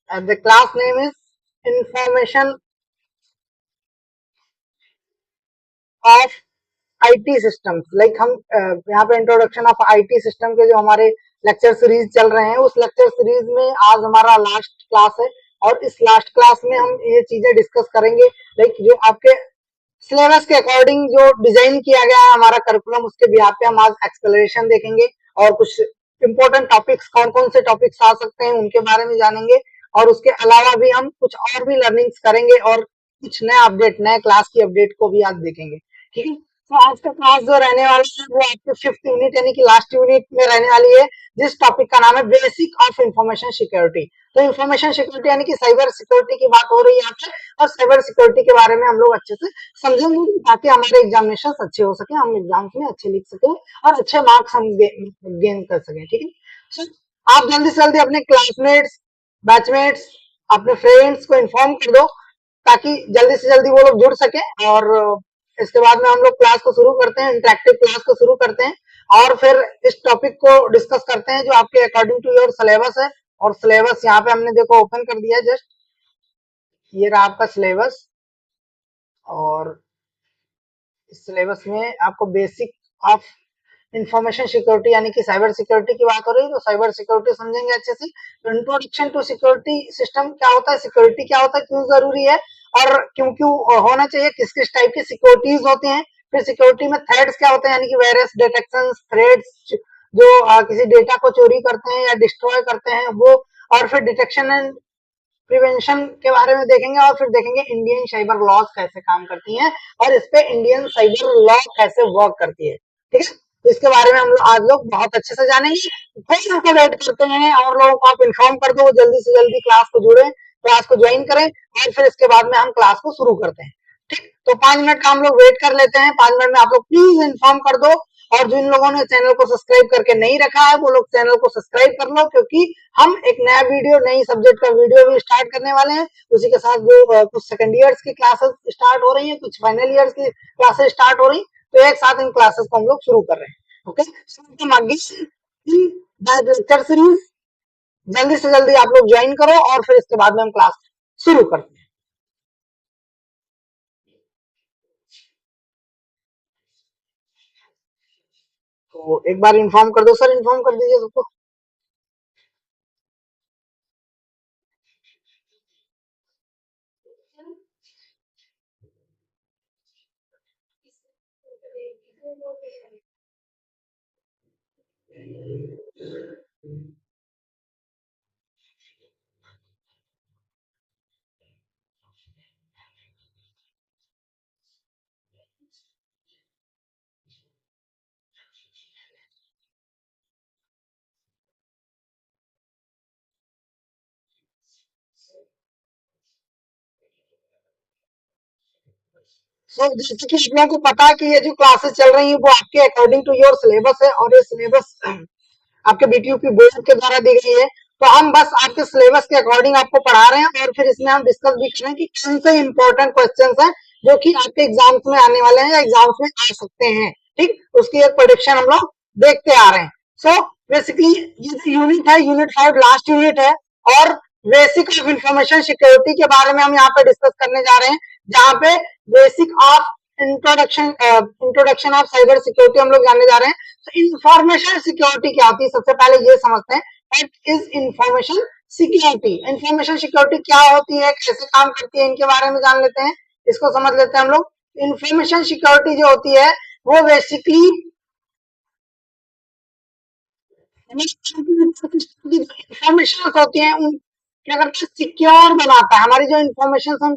The class name is Information of IT systems. Like हम यहाँ पे इंट्रोडक्शन ऑफ आईटी सिस्टम के जो हमारे लेक्चर सीरीज चल रहे हैं, उस लेक्चर सीरीज में आज हमारा लास्ट क्लास है और इस लास्ट क्लास में हम ये चीजें डिस्कस करेंगे। लाइक जो आपके सिलेबस के अकॉर्डिंग जो डिजाइन किया गया है हमारा करिकुलम, उसके बिहाफ पे हम आज एक्सप्लेनेशन देखेंगे और कुछ इंपॉर्टेंट टॉपिक्स, कौन कौन से टॉपिक्स आ सकते हैं उनके बारे में जानेंगे। और उसके अलावा भी हम कुछ और भी लर्निंग्स करेंगे और कुछ नया अपडेट, नए क्लास की अपडेट को भी आज देखेंगे। ठीक है, तो आज का क्लास जो रहने वाला है वो आपके 5th यूनिट यानी कि लास्ट यूनिट में रहने वाली है, जिस टॉपिक का नाम है बेसिक ऑफ इंफॉर्मेशन सिक्योरिटी। तो इंफॉर्मेशन सिक्योरिटी यानी कि साइबर सिक्योरिटी की बात हो रही है यहाँ पे, और साइबर सिक्योरिटी के बारे में हम लोग अच्छे से समझेंगे ताकि हमारे एग्जामिनेशन अच्छे हो सके, हम एग्जाम्स में अच्छे लिख सके और अच्छे मार्क्स हम गेन कर सकें। ठीक है, so, आप जल्दी से जल्दी अपने क्लासमेट्स, बैचमेट्स, अपने फ्रेंड्स को इन्फॉर्म कर दो ताकि जल्दी से जल्दी वो लोग जुड़ सके। और इसके बाद में हम लोग क्लास को शुरू करते हैं, इंटरेक्टिव क्लास को शुरू करते हैं और फिर इस टॉपिक को डिस्कस करते हैं जो आपके अकॉर्डिंग टू योर सिलेबस है। और सिलेबस यहाँ पे हमने देखो ओपन कर दिया है, जस्ट ये रहा आपका सिलेबस। और इस सिलेबस में आपको बेसिक ऑफ इंफॉर्मेशन सिक्योरिटी यानी कि साइबर सिक्योरिटी की बात हो रही है, तो साइबर सिक्योरिटी समझेंगे अच्छे से। तो इंट्रोडक्शन टू सिक्योरिटी सिस्टम क्या होता है, सिक्योरिटी क्या होता है, क्यों जरूरी है और क्यों क्यों होना चाहिए, किस किस टाइप की सिक्योरिटीज होती हैं। फिर सिक्योरिटी में थ्रेड्स क्या होते हैं यानी कि वायरस डिटेक्शन थ्रेड्स जो किसी डेटा को चोरी करते हैं या डिस्ट्रॉय करते हैं वो। और फिर डिटेक्शन एंड प्रिवेंशन के बारे में देखेंगे और फिर देखेंगे इंडियन साइबर लॉज कैसे काम करती हैं और इस पे इंडियन साइबर लॉ कैसे वर्क करती है। ठीक है, तो इसके बारे में हम लोग आज लोग बहुत अच्छे से जानेंगे। फिर आपको वेट करते हैं और लोगों को आप इन्फॉर्म कर दो जल्दी से जल्दी क्लास को जुड़े, क्लास को ज्वाइन करें और फिर इसके बाद में हम क्लास को शुरू करते हैं। ठीक, तो 5 मिनट का हम लोग वेट कर लेते हैं। 5 मिनट में आप लोग प्लीज इन्फॉर्म कर दो और जिन लोगों ने चैनल को सब्सक्राइब करके नहीं रखा है वो लोग चैनल को सब्सक्राइब कर लो, क्योंकि हम एक नया वीडियो, नई सब्जेक्ट का वीडियो भी स्टार्ट करने वाले हैं। उसी के साथ जो कुछ सेकंड ईयर्स की क्लासेस स्टार्ट हो रही हैं, कुछ फाइनल ईयर्स की क्लासेस स्टार्ट हो रही हैं, तो एक साथ इन क्लासेस को हम लोग शुरू कर रहे हैं। ओके, लेक्चर सीरीज जल्दी से जल्दी आप लोग ज्वाइन करो और फिर इसके बाद में हम क्लास शुरू करते हैं। तो एक बार इन्फॉर्म कर दो सर, इन्फॉर्म कर दीजिए सबको। सो जैसे कि आप लोगों को पता है कि ये जो क्लासेस चल रही हैं वो आपके अकॉर्डिंग टू योर सिलेबस है और ये सिलेबस आपके बीटीयूपी बोर्ड के द्वारा दी गई है। तो हम बस आपके सिलेबस के अकॉर्डिंग आपको पढ़ा रहे हैं और फिर इसमें हम डिस्कस भी करें कि कौन से इंपॉर्टेंट क्वेश्चन हैं जो कि आपके एग्जाम्स में आने वाले हैं या एग्जाम्स में आ सकते हैं। ठीक, उसकी एक प्रोडिक्शन हम लोग देखते आ रहे हैं। सो बेसिकली ये जो यूनिट है, यूनिट 5 लास्ट यूनिट है और बेसिक ऑफ इंफॉर्मेशन सिक्योरिटी के बारे में हम यहाँ पे डिस्कस करने जा रहे हैं, जहाँ पे basic of introduction of cyber security हम लोग जानने जा रहे हैं। तो इंफॉर्मेशन सिक्योरिटी क्या होती है, सबसे पहले ये समझते हैं what is information security. Information security क्या होती है, कैसे काम करती है, इनके बारे में जान लेते हैं, इसको समझ लेते हैं हम लोग। इंफॉर्मेशन सिक्योरिटी जो होती है वो बेसिकली इंफॉर्मेशन होती है उन क्या करता है, सिक्योर बनाता है। हमारी जो इंफॉर्मेशन हम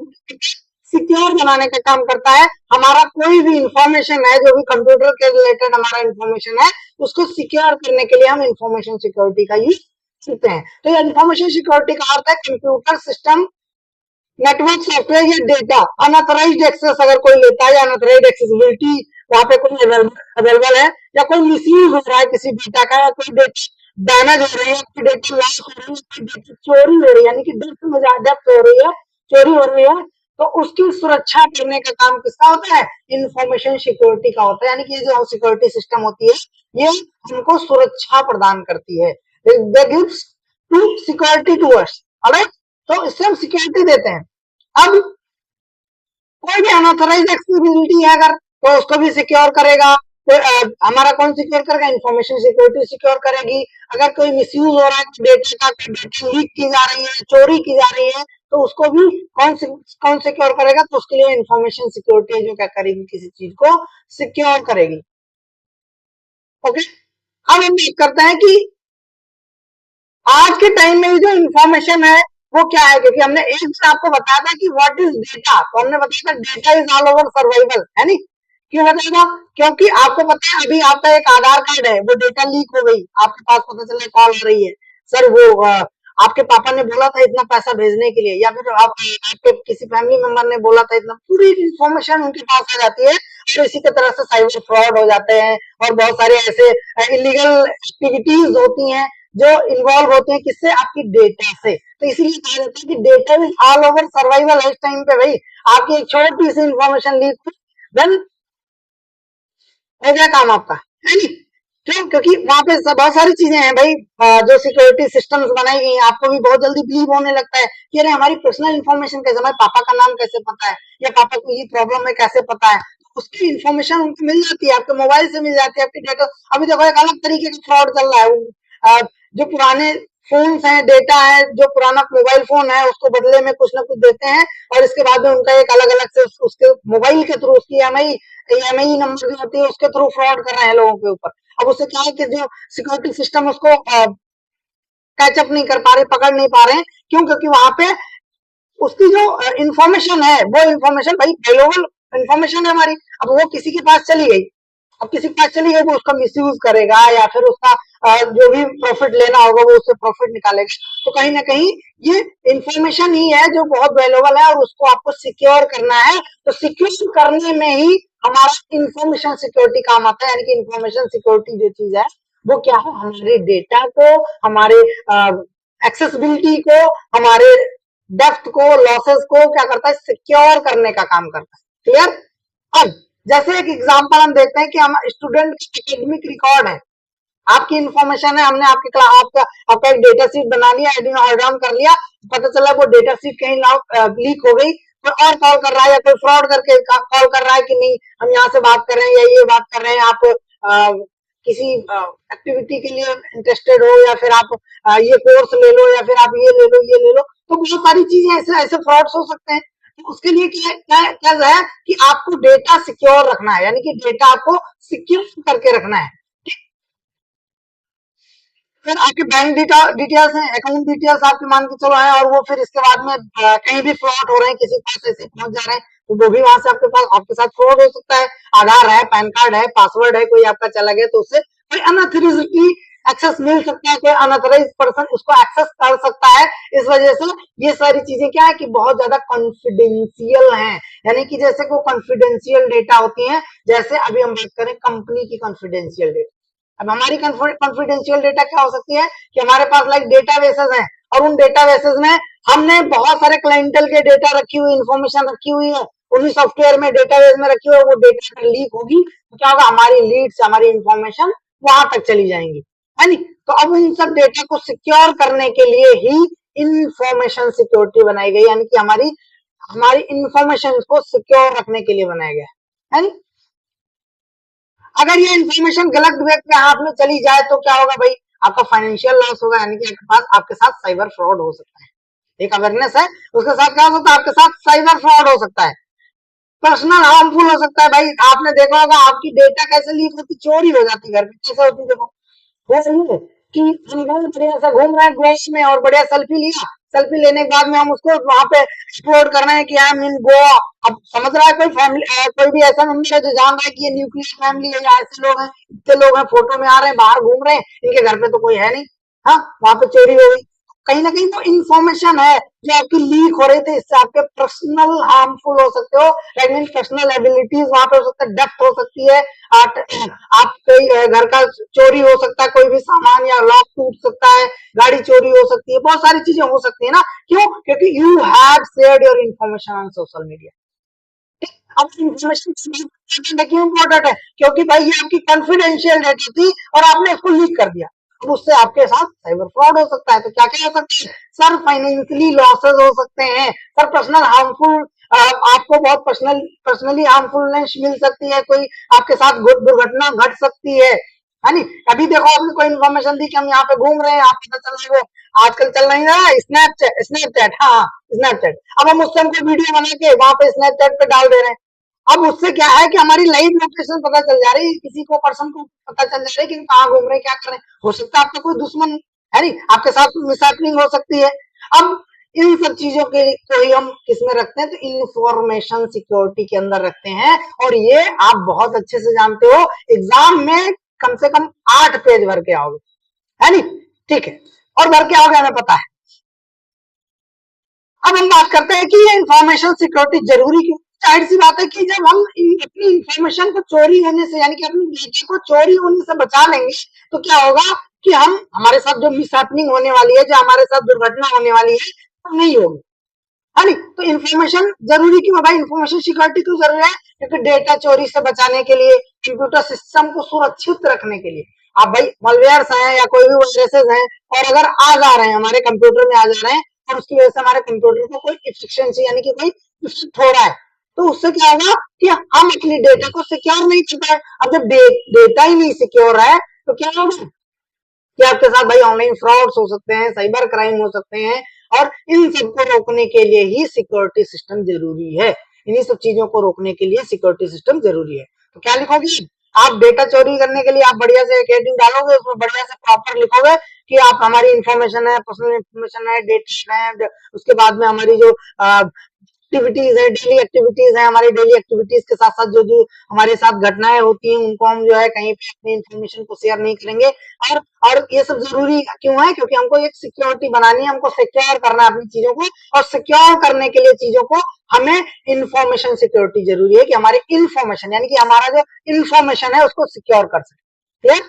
सिक्योर बनाने का काम करता है। हमारा कोई भी इंफॉर्मेशन है जो भी कंप्यूटर के रिलेटेड हमारा इंफॉर्मेशन है उसको सिक्योर करने के लिए हम इंफॉर्मेशन सिक्योरिटी का यूज करते हैं। तो ये इंफॉर्मेशन सिक्योरिटी का अर्थ है कंप्यूटर सिस्टम, नेटवर्क सॉफ्टवेयर या डेटा अनऑथराइज्ड एक्सेस अगर कोई लेता है या अनऑथराइज्ड एक्सेसिबिलिटी वहां पे कोई अवेलेबल है या कोई मिसयूज हो रहा है किसी डेटा का, या कोई डेटा डैमेज हो रही है, कोई डेटा लॉस हो रही है, कोई डेटा चोरी हो रही है यानी कि डेप्थ हो रही है, चोरी हो रही है, तो उसकी सुरक्षा करने का काम किसका होता है, इंफॉर्मेशन सिक्योरिटी का होता है। यानी कि ये जो सिक्योरिटी सिस्टम होती है ये हमको सुरक्षा प्रदान करती है। They gives to security to us, alright. तो इससे हम सिक्योरिटी देते हैं। अब कोई भी अनऑथराइज एक्सेसिबिलिटी है अगर, तो उसको भी सिक्योर करेगा। तो हमारा कौन सिक्योर करेगा? इंफॉर्मेशन सिक्योरिटी सिक्योर करेगी। अगर कोई मिसयूज हो रहा है डेटा का, डेटा लीक की जा रही है, चोरी की जा रही है, तो उसको भी कौन सिक्योर करेगा? तो उसके लिए इंफॉर्मेशन सिक्योरिटी जो क्या करेगी, किसी चीज को सिक्योर करेगी। ओके, अब हम बात करते हैं कि आज के टाइम में जो इंफॉर्मेशन है वो क्या है, क्योंकि हमने एक दिन आपको बताया था कि व्हाट इज डेटा, तो हमने बताया था data is all over survival, है नहीं? क्यों बताएगा? क्योंकि आपको पता है अभी आपका एक आधार कार्ड है, वो डेटा लीक हो गई, आपके पास पता चला कॉल आ रही है, सर वो आपके पापा ने बोला था इतना पैसा भेजने के लिए, या फिर आपके किसी फैमिली मेंबर ने बोला था इतना, पूरी इंफॉर्मेशन उनके पास आ जाती है। तो इसी के तरह से साइबर फ्रॉड हो जाते हैं और बहुत सारे ऐसे इलीगल एक्टिविटीज होती हैं जो इन्वॉल्व होते हैं किससे? आपकी डेटा से। तो इसीलिए कहा जाता है कि data is all over survival है इस टाइम पे भाई। आपकी एक छोटी सी इंफॉर्मेशन लीक हुई, देन हो गया काम आपका, है नहीं? क्यों? क्योंकि वहां पे बहुत सारी चीजें हैं भाई, जो सिक्योरिटी सिस्टम्स बनाई गई हैं, आपको भी बहुत जल्दी बिलीव होने लगता है कि अरे हमारी पर्सनल इन्फॉर्मेशन कैसे, हमारे पापा का नाम कैसे पता है, या पापा को ये प्रॉब्लम है कैसे पता है, उसकी इन्फॉर्मेशन उनको मिल जाती है, आपके मोबाइल से मिल जाती है, आपकी डेटा। अभी देखो एक अलग तरीके का फ्रॉड चल रहा है, जो पुराने फोन्स हैं, डेटा है, जो पुराना मोबाइल फोन है उसको बदले में कुछ ना कुछ देते हैं, और इसके बाद में उनका एक अलग अलग से उसके मोबाइल के थ्रू उसकी ईएमआई नंबर जो होती है उसके थ्रू फ्रॉड कर रहे हैं लोगों के ऊपर। अब उससे क्या है कि जो सिक्योरिटी सिस्टम उसको कैचअप नहीं कर पा रहे, पकड़ नहीं पा रहे हैं। क्यों? क्योंकि वहां पे उसकी जो इंफॉर्मेशन है वो इंफॉर्मेशन भाई वैल्यूएबल इंफॉर्मेशन है हमारी, अब वो किसी के पास चली गई, अब किसी के पास चली गई वो उसका मिसयूज करेगा, या फिर उसका जो भी प्रॉफिट लेना होगा वो उससे प्रॉफिट निकालेगा। तो कहीं ना कहीं ये इंफॉर्मेशन ही है जो बहुत वैल्यूएबल है और उसको आपको सिक्योर करना है। तो सिक्योर करने में ही हमारा इंफॉर्मेशन सिक्योरिटी काम आता है, यानी कि इंफॉर्मेशन सिक्योरिटी जो चीज है वो क्या है? हमारे डेटा को, हमारे एक्सेसिबिलिटी को, हमारे डेप्थ को, लॉसेस को क्या करता है? सिक्योर करने का काम करता है। क्लियर? अब जैसे एक एग्जांपल हम देखते हैं कि हम स्टूडेंट की एकेडमिक रिकॉर्ड है, आपकी इंफॉर्मेशन है, हमने आपके क्लास आपका एक डेटा शीट बना लिया, एडमिन ऑर्डर डाउन कर लिया, पता चला वो डेटा शीट कहीं लीक हो गई, कोई और कॉल कर रहा है या कोई फ्रॉड करके कॉल कर रहा है कि नहीं हम यहाँ से बात कर रहे हैं या ये बात कर रहे हैं, आप किसी एक्टिविटी के लिए इंटरेस्टेड हो, या फिर आप ये कोर्स ले लो, या फिर आप ये ले लो, ये ले लो, तो बहुत सारी चीजें ऐसे ऐसे फ्रॉड्स हो सकते हैं। तो उसके लिए क्या क्या क्या है कि आपको डेटा सिक्योर रखना है, यानी कि डेटा आपको सिक्योर करके रखना है। फिर आपके बैंक डिटेल्स हैं, अकाउंट डिटेल्स आपके मान के चलो है, और वो फिर इसके बाद में कहीं भी फ्रॉड हो रहे हैं, किसी के पास ऐसे पहुंच जा रहे हैं, तो वो भी वहां से आपके पास आपके साथ फ्रॉड हो सकता है। आधार है, पैन कार्ड है, पासवर्ड है, कोई आपका चला गया तो उससे कोई अनऑथराइज्ड एक्सेस मिल सकता है, कोई अनऑथराइज पर्सन उसको एक्सेस कर सकता है। इस वजह से ये सारी चीजें क्या है कि बहुत ज्यादा कॉन्फिडेंशियल हैं, यानी कि जैसे को कॉन्फिडेंशियल डेटा होती है, जैसे अभी हम बात करें कंपनी की कॉन्फिडेंशियल डेटा। अब हमारी कॉन्फिडेंशियल डेटा क्या हो सकती है कि हमारे पास लाइक डेटा बेसेस हैं, और उन डेटा बेसेस में हमने बहुत सारे क्लाइंटल के डेटा रखी हुई, इंफॉर्मेशन रखी हुई है, उन्हीं सॉफ्टवेयर में डेटाबेस में रखी हुई है, वो डेटा अगर लीक होगी तो क्या होगा? हमारी लीड्स, हमारी इंफॉर्मेशन वहां तक चली जाएंगी, है नहीं? तो अब इन सब डेटा को सिक्योर करने के लिए ही इंफॉर्मेशन सिक्योरिटी बनाई गई, यानी कि हमारी हमारी इंफॉर्मेशन को सिक्योर रखने के लिए बनाया गया है नहीं? अगर ये इन्फॉर्मेशन गलत व्यक्ति के हाथ में चली जाए तो क्या होगा भाई? आपका फाइनेंशियल लॉस होगा, यानी कि आपके पास आपके साथ साइबर फ्रॉड हो सकता है। एक अवेयरनेस है, उसके साथ क्या हो सकता है? आपके साथ साइबर फ्रॉड हो सकता है, पर्सनल हार्मफुल हो सकता है। भाई आपने देखा होगा आपकी डेटा कैसे लीक होती, चोरी हो जाती घर पे, कैसे होती? देखो वो सही है कि हम बढ़िया सा घूम रहे हैं गोवा में और बढ़िया सेल्फी लिया, सेल्फी लेने के बाद में हम उसको वहां पे एक्सप्लोर कर रहे हैं कि आई एम इन गोवा। अब समझ रहा है कोई फैमिली, कोई भी ऐसा मेंबर है जो जान रहा है कि ये न्यूक्लियर फैमिली है या ऐसे लोग हैं, इतने लोग हैं, फोटो में आ रहे हैं, बाहर घूम रहे हैं, इनके घर पे तो कोई है नहीं, हाँ वहां पे चोरी हो गई। कहीं ना कहीं तो इंफॉर्मेशन है जो आपकी लीक हो रही थी, इससे आपके पर्सनल हार्मफुल हो सकते हो, दैट मीन पर्सनल एबिलिटीज वहां पे हो सकता है, डेप्थ हो सकती है, आप कोई घर का चोरी हो सकता है, कोई भी सामान या लॉक टूट सकता है, गाड़ी चोरी हो सकती है, बहुत सारी चीजें हो सकती है ना। क्यों? क्योंकि you have shared your information on social media. अब इन्फॉर्मेशन क्यों इम्पोर्टेंट है? क्योंकि भाई ये आपकी कॉन्फिडेंशियल डेटा थी और आपने इसको लीक कर दिया। अब उससे आपके साथ साइबर फ्रॉड हो सकता है। तो क्या क्या हो सकता है सर? फाइनेंशियली लॉसेस हो सकते हैं सर, पर्सनल हार्मफुल, आपको बहुत पर्सनली हार्मफुलनेस मिल सकती है, कोई आपके साथ दुर्घटना घट सकती है नहीं? अभी देखो आपने कोई इन्फॉर्मेशन दी कि हम यहाँ पे घूम रहे हैं, आप पता चल रहा है आजकल चल नहीं रहा है स्नैपचैट, स्नैपचैट, हाँ स्नैपचैट। अब हम उससे हमको वीडियो बना के वहां पे स्नैपचैट पे डाल दे रहे हैं। अब उससे क्या है कि हमारी लाइव लोकेशन पता चल जा रही है, किसी को पर्सन को पता चल जा रहा है कि कहाँ घूम रहे हैं, क्या कर रहे हैं। हो सकता है आपका कोई दुश्मन है नहीं, आपके साथ मिसहैपनिंग हो सकती है। अब इन सब चीजों के को ही हम किसमें रखते हैं? तो इंफॉर्मेशन सिक्योरिटी के अंदर रखते हैं। और ये आप बहुत अच्छे से जानते हो, एग्जाम में कम से कम 8 पेज भर के आओगे, है नहीं? ठीक है, और भर के आओगे हमें पता है। अब हम बात करते हैं कि ये इंफॉर्मेशन सिक्योरिटी जरूरी क्यों? जाहिर सी बात है कि जब हम अपनी इंफॉर्मेशन को चोरी होने से, यानी कि अपनी डेटा को चोरी होने से बचा लेंगे, तो क्या होगा कि हम हमारे साथ जो मिसहैपनिंग होने वाली है, जो हमारे साथ दुर्घटना होने वाली है, वो नहीं होगी, है नहीं? तो इन्फॉर्मेशन जरूरी क्यों है भाई? इन्फॉर्मेशन सिक्योरिटी क्यों जरूरी है? क्योंकि डेटा चोरी से बचाने के लिए, कंप्यूटर सिस्टम को सुरक्षित रखने के लिए। आप भाई मलवेयर्स हैं या कोई भी वायरसेस हैं, और अगर आ जा रहे हैं हमारे कंप्यूटर में, आ जा रहे हैं, और उसकी वजह से हमारे कंप्यूटर को कोई इफिशियंसी यानी कि कोई इफेक्ट हो रहा है, तो उससे क्या होगा कि हम अपनी डेटा को सिक्योर नहीं कर पाए। अब जब डेटा ही नहीं सिक्योर है तो क्या होगा कि आपके साथ भाई ऑनलाइन फ्रॉड्स हो सकते हैं, साइबर क्राइम हो सकते हैं। और इन सबको रोकने के लिए ही सिक्योरिटी सिस्टम जरूरी है। इन्हीं सब चीजों को रोकने के लिए सिक्योरिटी सिस्टम जरूरी है। तो क्या लिखोगे आप? डेटा चोरी करने के लिए आप बढ़िया से एक हेडिंग डालोगे, उसमें बढ़िया से प्रॉपर लिखोगे कि आप, हमारी इंफॉर्मेशन है, पर्सनल इंफॉर्मेशन है, डेटा है, उसके बाद में हमारी जो एक्टिविटीज है, डेली एक्टिविटीज है, हमारी डेली एक्टिविटीज के साथ साथ जो जो हमारे साथ घटनाएं होती हैं, उनको हम जो है कहीं पे अपनी इंफॉर्मेशन को शेयर नहीं करेंगे। और ये सब जरूरी क्यों है? क्योंकि हमको एक सिक्योरिटी बनानी है, हमको सिक्योर करना है अपनी चीजों को, और सिक्योर करने के लिए चीजों को हमें इंफॉर्मेशन सिक्योरिटी जरूरी है कि हमारी इंफॉर्मेशन यानी कि हमारा जो इंफॉर्मेशन है उसको सिक्योर कर सके। क्लियर?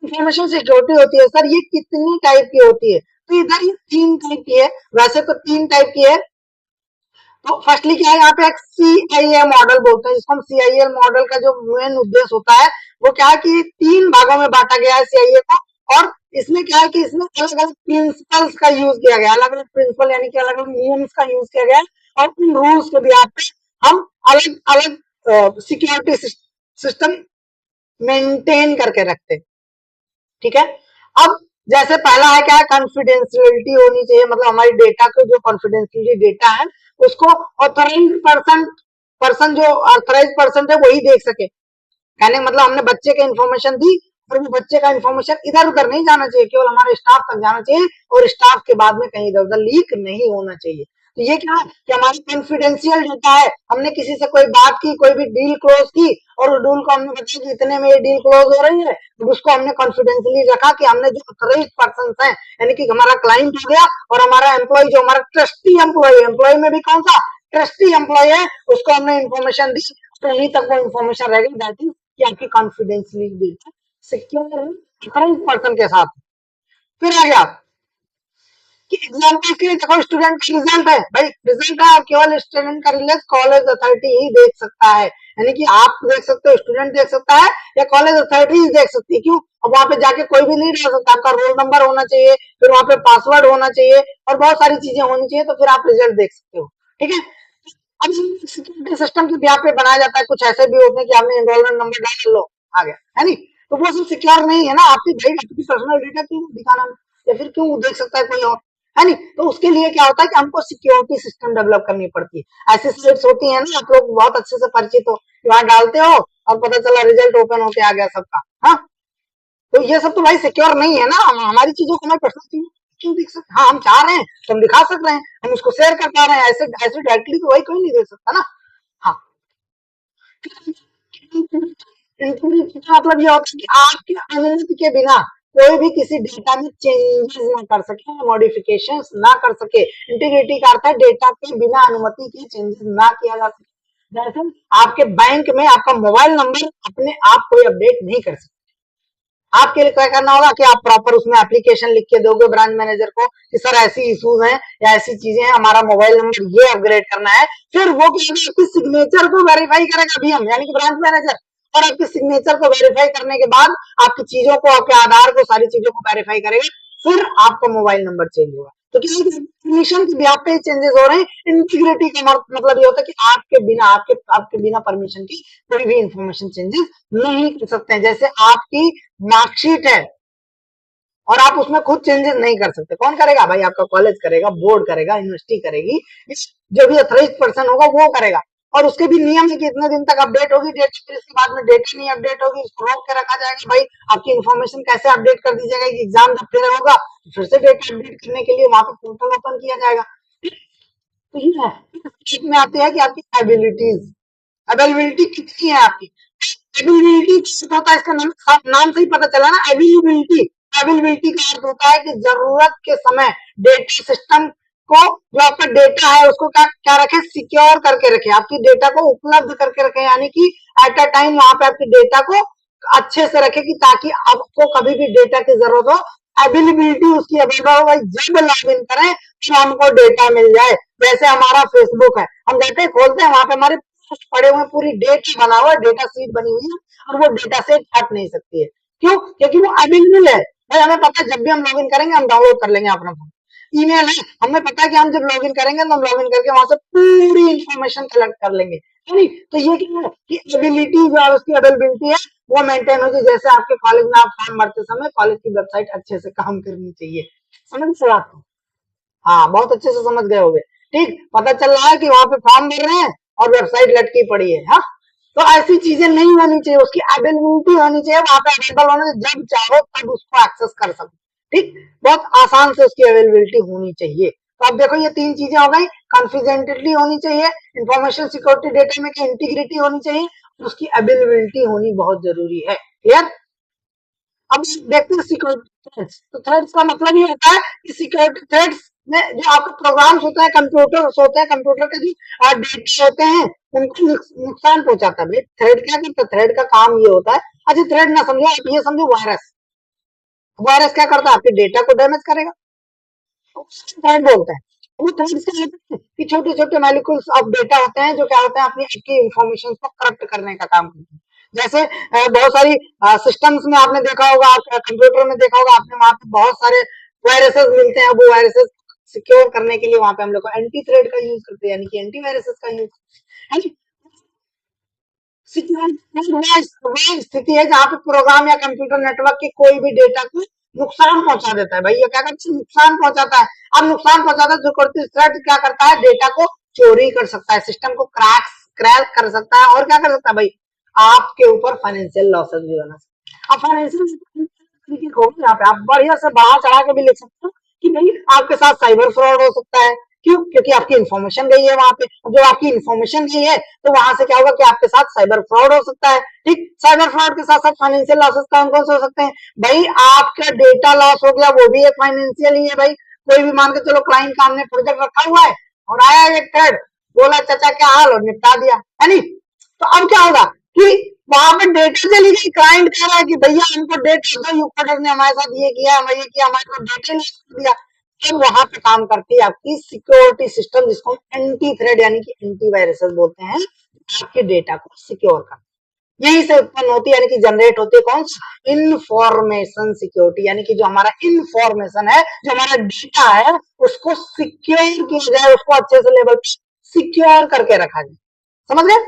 इंफॉर्मेशन सिक्योरिटी होती है सर, ये कितनी टाइप की होती है? तो इधर ये 3 टाइप की है, वैसे तो 3 टाइप की है। तो फर्स्टली क्या है, यहाँ पे एक CIA मॉडल बोलते हैं, जिसको हम CIA मॉडल का जो मेन उद्देश्य होता है वो क्या है कि 3 भागों में बांटा गया है CIA को। और इसमें क्या है कि इसमें अलग अलग प्रिंसिपल्स का यूज किया गया है, अलग अलग प्रिंसिपल यानी कि अलग अलग नियम्स का यूज किया गया है, और उन रूल्स के बिहाफ पे हम अलग अलग सिक्योरिटी सिस्टम मेंटेन करके रखते हैं। ठीक है, अब जैसे पहला है क्या है, कॉन्फिडेंशियलिटी होनी चाहिए, मतलब हमारी डेटा को, जो कॉन्फिडेंशियलिटी डेटा है उसको ऑथराइज पर्सन जो ऑथराइज पर्सन है वही देख सके। कहने का मतलब हमने बच्चे के इन्फॉर्मेशन दी, और वो बच्चे का इन्फॉर्मेशन इधर उधर नहीं जाना चाहिए, केवल हमारे स्टाफ तक जाना चाहिए, और स्टाफ के बाद में कहीं इधर उधर लीक नहीं होना चाहिए। तो ये क्या है कि हमारी कॉन्फिडेंशियल डेटा है, हमने किसी से कोई बात की, कोई भी डील क्लोज की, और उस डील को हमने बताया कि इतने में ये डील क्लोज हो रही है, तो उसको हमने कॉन्फिडेंशियली रखा कि हमने जो ऑथराइज पर्सन है, यानी कि हमारा क्लाइंट हो गया, और हमारा एम्प्लॉय जो हमारा ट्रस्टी एम्प्लॉय, एम्प्लॉय में भी कौन सा ट्रस्टी एम्प्लॉय है, उसको हमने इन्फॉर्मेशन दी, तो वहीं तक वो इन्फॉर्मेशन रहेगी, दैट इज कि आपकी कॉन्फिडेंशियली डेटा सिक्योर है ऑथराइज पर्सन के साथ। फिर आ गया कि एग्जाम्पल के लिए देखो, स्टूडेंट का रिजल्ट है भाई, रिजल्ट है, केवल स्टूडेंट का रिजल्ट कॉलेज अथॉरिटी ही देख सकता है, यानी कि आप देख सकते हो, स्टूडेंट देख सकता है, या कॉलेज अथॉरिटी ही देख सकती है। क्यों? अब वहां पे जाके कोई भी नहीं डाल सकता, आपका रोल नंबर होना चाहिए, फिर वहां पे पासवर्ड होना चाहिए, और बहुत सारी चीजें होनी चाहिए, तो फिर आप रिजल्ट देख सकते हो। ठीक है, अब सिक्योरिटी सिस्टम की ब्याह पे बनाया जाता है, कुछ ऐसे भी होते हैं कि आपने एनरोलमेंट नंबर डाल लो, आ गया, है नहीं? तो वो सब सिक्योर नहीं है ना, आपकी भाई आपकी पर्सनल डेटा क्यों दिखाना, या फिर क्यों देख सकता है कोई और, है नहीं? तो उसके लिए क्या होता है कि हमको सिक्योरिटी सिस्टम डेवलप करनी पड़ती है। ऐसी साइट्स होती है ना, आप लोग बहुत अच्छे से परिचित हो, वहां डालते हो और पता चला रिजल्ट ओपन होके आ गया सबका। हाँ, तो ये सब तो भाई सिक्योर नहीं है ना, हमारी चीजों को हमें पर्सनल चीजों क्यों दिख सकते? हाँ, हम चाह रहे हैं तो हम दिखा सकते हैं, हम उसको शेयर कर पा रहे हैं, ऐसे ऐसे डायरेक्टली तो भाई कोई नहीं देख सकता ना। हाँ, मतलब ये होता है कि आपकी अनुमति के बिना कोई भी किसी डेटा में चेंजेस ना कर सके, मॉडिफिकेशन ना कर सके। इंटीग्रिटी का अर्थ है डेटा के बिना अनुमति के चेंजेस ना किया जा सके। जैसे आपके बैंक में आपका मोबाइल नंबर अपने आप कोई अपडेट नहीं कर सकते। आपके लिए क्या करना होगा कि आप प्रॉपर उसमें एप्लीकेशन लिख के दोगे ब्रांच मैनेजर को कि सर ऐसी इश्यूज हैं या ऐसी चीजें हैं, हमारा मोबाइल नंबर ये अपग्रेड करना है। फिर वो आपकी सिग्नेचर को वेरीफाई करेगा VM यानी कि ब्रांच मैनेजर, और आपके सिग्नेचर को वेरीफाई करने के बाद आपकी चीजों को, आपके आधार को, सारी चीजों को वेरीफाई करेगा, फिर आपका मोबाइल नंबर चेंज होगा। तो किसी परमिशन के ब्याह पे चेंजेस हो रहे हैं। इंटीग्रिटी का मतलब ये होता है कि आपके बिना परमिशन की कोई भी इंफॉर्मेशन चेंजेस नहीं कर सकते हैं। जैसे आपकी मार्कशीट है और आप उसमें खुद चेंजेस नहीं कर सकते, कौन करेगा भाई? आपका कॉलेज करेगा, बोर्ड करेगा, यूनिवर्सिटी करेगी, जो भी अथॉराइज्ड पर्सन होगा वो करेगा। और उसके भी नियम है कि इतने दिन तक अपडेट होगी डेटा, फिर इसके बाद में डेटा नहीं अपडेट होगी, उसको रोक के रखा जाएगा। भाई आपकी इन्फॉर्मेशन कैसे अपडेट कर दी जाएगी? एग्जाम जब फिर होगा तो फिर से डेटा अपडेट करने के लिए वहां पे पोर्टल ओपन किया जाएगा। तो ये है, इसमें आती है कि आपकी एबिलिटीज, अवेलेबिलिटी कितनी है आपकी। एबिलिटी होता है, इसका नाम से ही पता चला ना, अवेलेबिलिटी। अवेलेबिलिटी का अर्थ होता है कि जरूरत के समय डेटा सिस्टम को, जो आपका डेटा है उसको क्या क्या रखे, सिक्योर करके रखे, आपकी डेटा को उपलब्ध करके रखे, यानी कि एट अ टाइम वहां पे आपके डेटा को अच्छे से रखे कि ताकि आपको कभी भी डेटा की जरूरत हो, अवेलेबिलिटी उसकी अवेलेबल हो, भाई जब लॉग इन करें तो हमको डेटा मिल जाए। जैसे हमारा फेसबुक है, हम जाते हैं खोलते हैं, वहां पे हमारे पड़े हुए पूरी डेट बना हुआ है, डेटा सीट बनी हुई है, और वो डेटा सेट हट नहीं सकती है। क्यों? क्योंकि वो अवेलेबल है। भाई हमें पता है जब भी हम लॉग इन करेंगे हम डाउनलोड कर लेंगे अपना फोन। ईमेल है, हमें पता है कि हम जब लॉग इन करेंगे तो हम लॉग इन करके वहां से पूरी इंफॉर्मेशन कलेक्ट कर लेंगे, है नहीं? तो ये क्या है कि एबिलिटी जो है उसकी अवेलेबिलिटी है वो मेंटेन होगी। जैसे आपके कॉलेज में आप फॉर्म भरते समय कॉलेज की वेबसाइट अच्छे से काम करनी चाहिए। समझ से बात को? हाँ, बहुत अच्छे से समझ गए होगे। ठीक, पता चल रहा है कि वहां पे फॉर्म भर रहे हैं और वेबसाइट लटकी पड़ी है। हाँ, तो ऐसी चीजें नहीं होनी चाहिए, उसकी अवेलेबिलिटी होनी चाहिए, वहां पे अवेलेबल होना चाहिए, जब चाहो तब उसको एक्सेस कर सको। ठीक, बहुत आसान से उसकी अवेलेबिलिटी होनी चाहिए। तो अब देखो ये तीन चीजें हो गई, कॉन्फिडेंटली होनी चाहिए, इंफॉर्मेशन सिक्योरिटी, डेटा में इंटीग्रिटी होनी चाहिए, उसकी अवेलेबिलिटी होनी बहुत जरूरी है। क्लियर? अब देखते हैं सिक्योरिटी थ्रेड्स। तो थ्रेड्स का मतलब ये होता है कि सिक्योरिटी थ्रेड्स में जो आपके प्रोग्राम्स होते हैं, कंप्यूटर्स होते हैं, कंप्यूटर के जो डेटा होते हैं उनको नुकसान पहुंचाता है। भाई थ्रेड क्या करता है? थ्रेड का काम ये होता है, अच्छा थ्रेड ना समझो आप ये समझो वायरस। वायरस क्या करता है? आपके डेटा को डैमेज करेगा, थ्रेड बोलते हैं। वो थ्रेड्स क्या होते हैं कि छोटे छोटे मॉलिक्यूल्स ऑफ डेटा होते हैं जो क्या होते हैं अपनी आपकी इंफॉर्मेशन को करप्ट करने का काम करते हैं। जैसे बहुत सारी सिस्टम्स में आपने देखा होगा, आप कंप्यूटर में देखा होगा आपने, वहां पे बहुत सारे वायरसेस मिलते हैं। वो वायरसेस सिक्योर करने के लिए वहां पे हम लोग एंटी थ्रेड का यूज करते हैं, यानी कि एंटी वायरसेस का यूज, है ना? वह स्थिति है जहां पे प्रोग्राम या कंप्यूटर नेटवर्क के कोई भी डेटा को नुकसान पहुंचा देता है। भाई ये क्या करता है? नुकसान पहुंचाता है। अब नुकसान पहुंचाता है, जो थ्रेट क्या करता है? डेटा को चोरी कर सकता है, सिस्टम को क्रैक कर सकता है, और क्या कर सकता है भाई? आपके ऊपर फाइनेंशियल लॉसेस भी बना सकता है। अब फाइनेंशियल तरीके को यहाँ पे आप बढ़िया से बढ़ा चढ़ा के भी लिख सकते हो कि भाई आपके साथ साइबर फ्रॉड हो सकता है। क्यों? क्योंकि आपकी इन्फॉर्मेशन गई है वहां पे, जो आपकी इन्फॉर्मेशन गई है तो वहां से क्या होगा कि आपके साथ साइबर फ्रॉड हो सकता है। ठीक, साइबर फ्रॉड के साथ साथ फाइनेंशियल लॉसेस कौन कौन से हो सकते हैं? भाई आपका डेटा लॉस हो गया, वो भी एक फाइनेंशियल ही है। भाई कोई भी मान के चलो क्लाइंट का हमने प्रोजेक्ट रखा हुआ है और आया एक थर्ड, बोला चाचा क्या हाल, और निपटा दिया, है नहीं? तो अब क्या होगा कि वहां पे डेटा चली गई, क्लाइंट कह रहा है कि भैया हमको डेटा दो, यूपीटर ने हमारे साथ ये किया, हमें ये किया, हमारे को डेटा नहीं दिया। तो वहां पे काम करती है आपकी सिक्योरिटी सिस्टम, जिसको हम एंटी थ्रेड यानी कि एंटी वायरसेस बोलते हैं, आपके डेटा को सिक्योर कर, यही से उत्पन्न होती है, यानी कि जनरेट होती है कौन सा? इंफॉर्मेशन सिक्योरिटी, यानी कि जो हमारा इंफॉर्मेशन है, जो हमारा डेटा है, उसको सिक्योर किया जाए, उसको अच्छे से लेवल सिक्योर करके रखा जाए। समझ गए?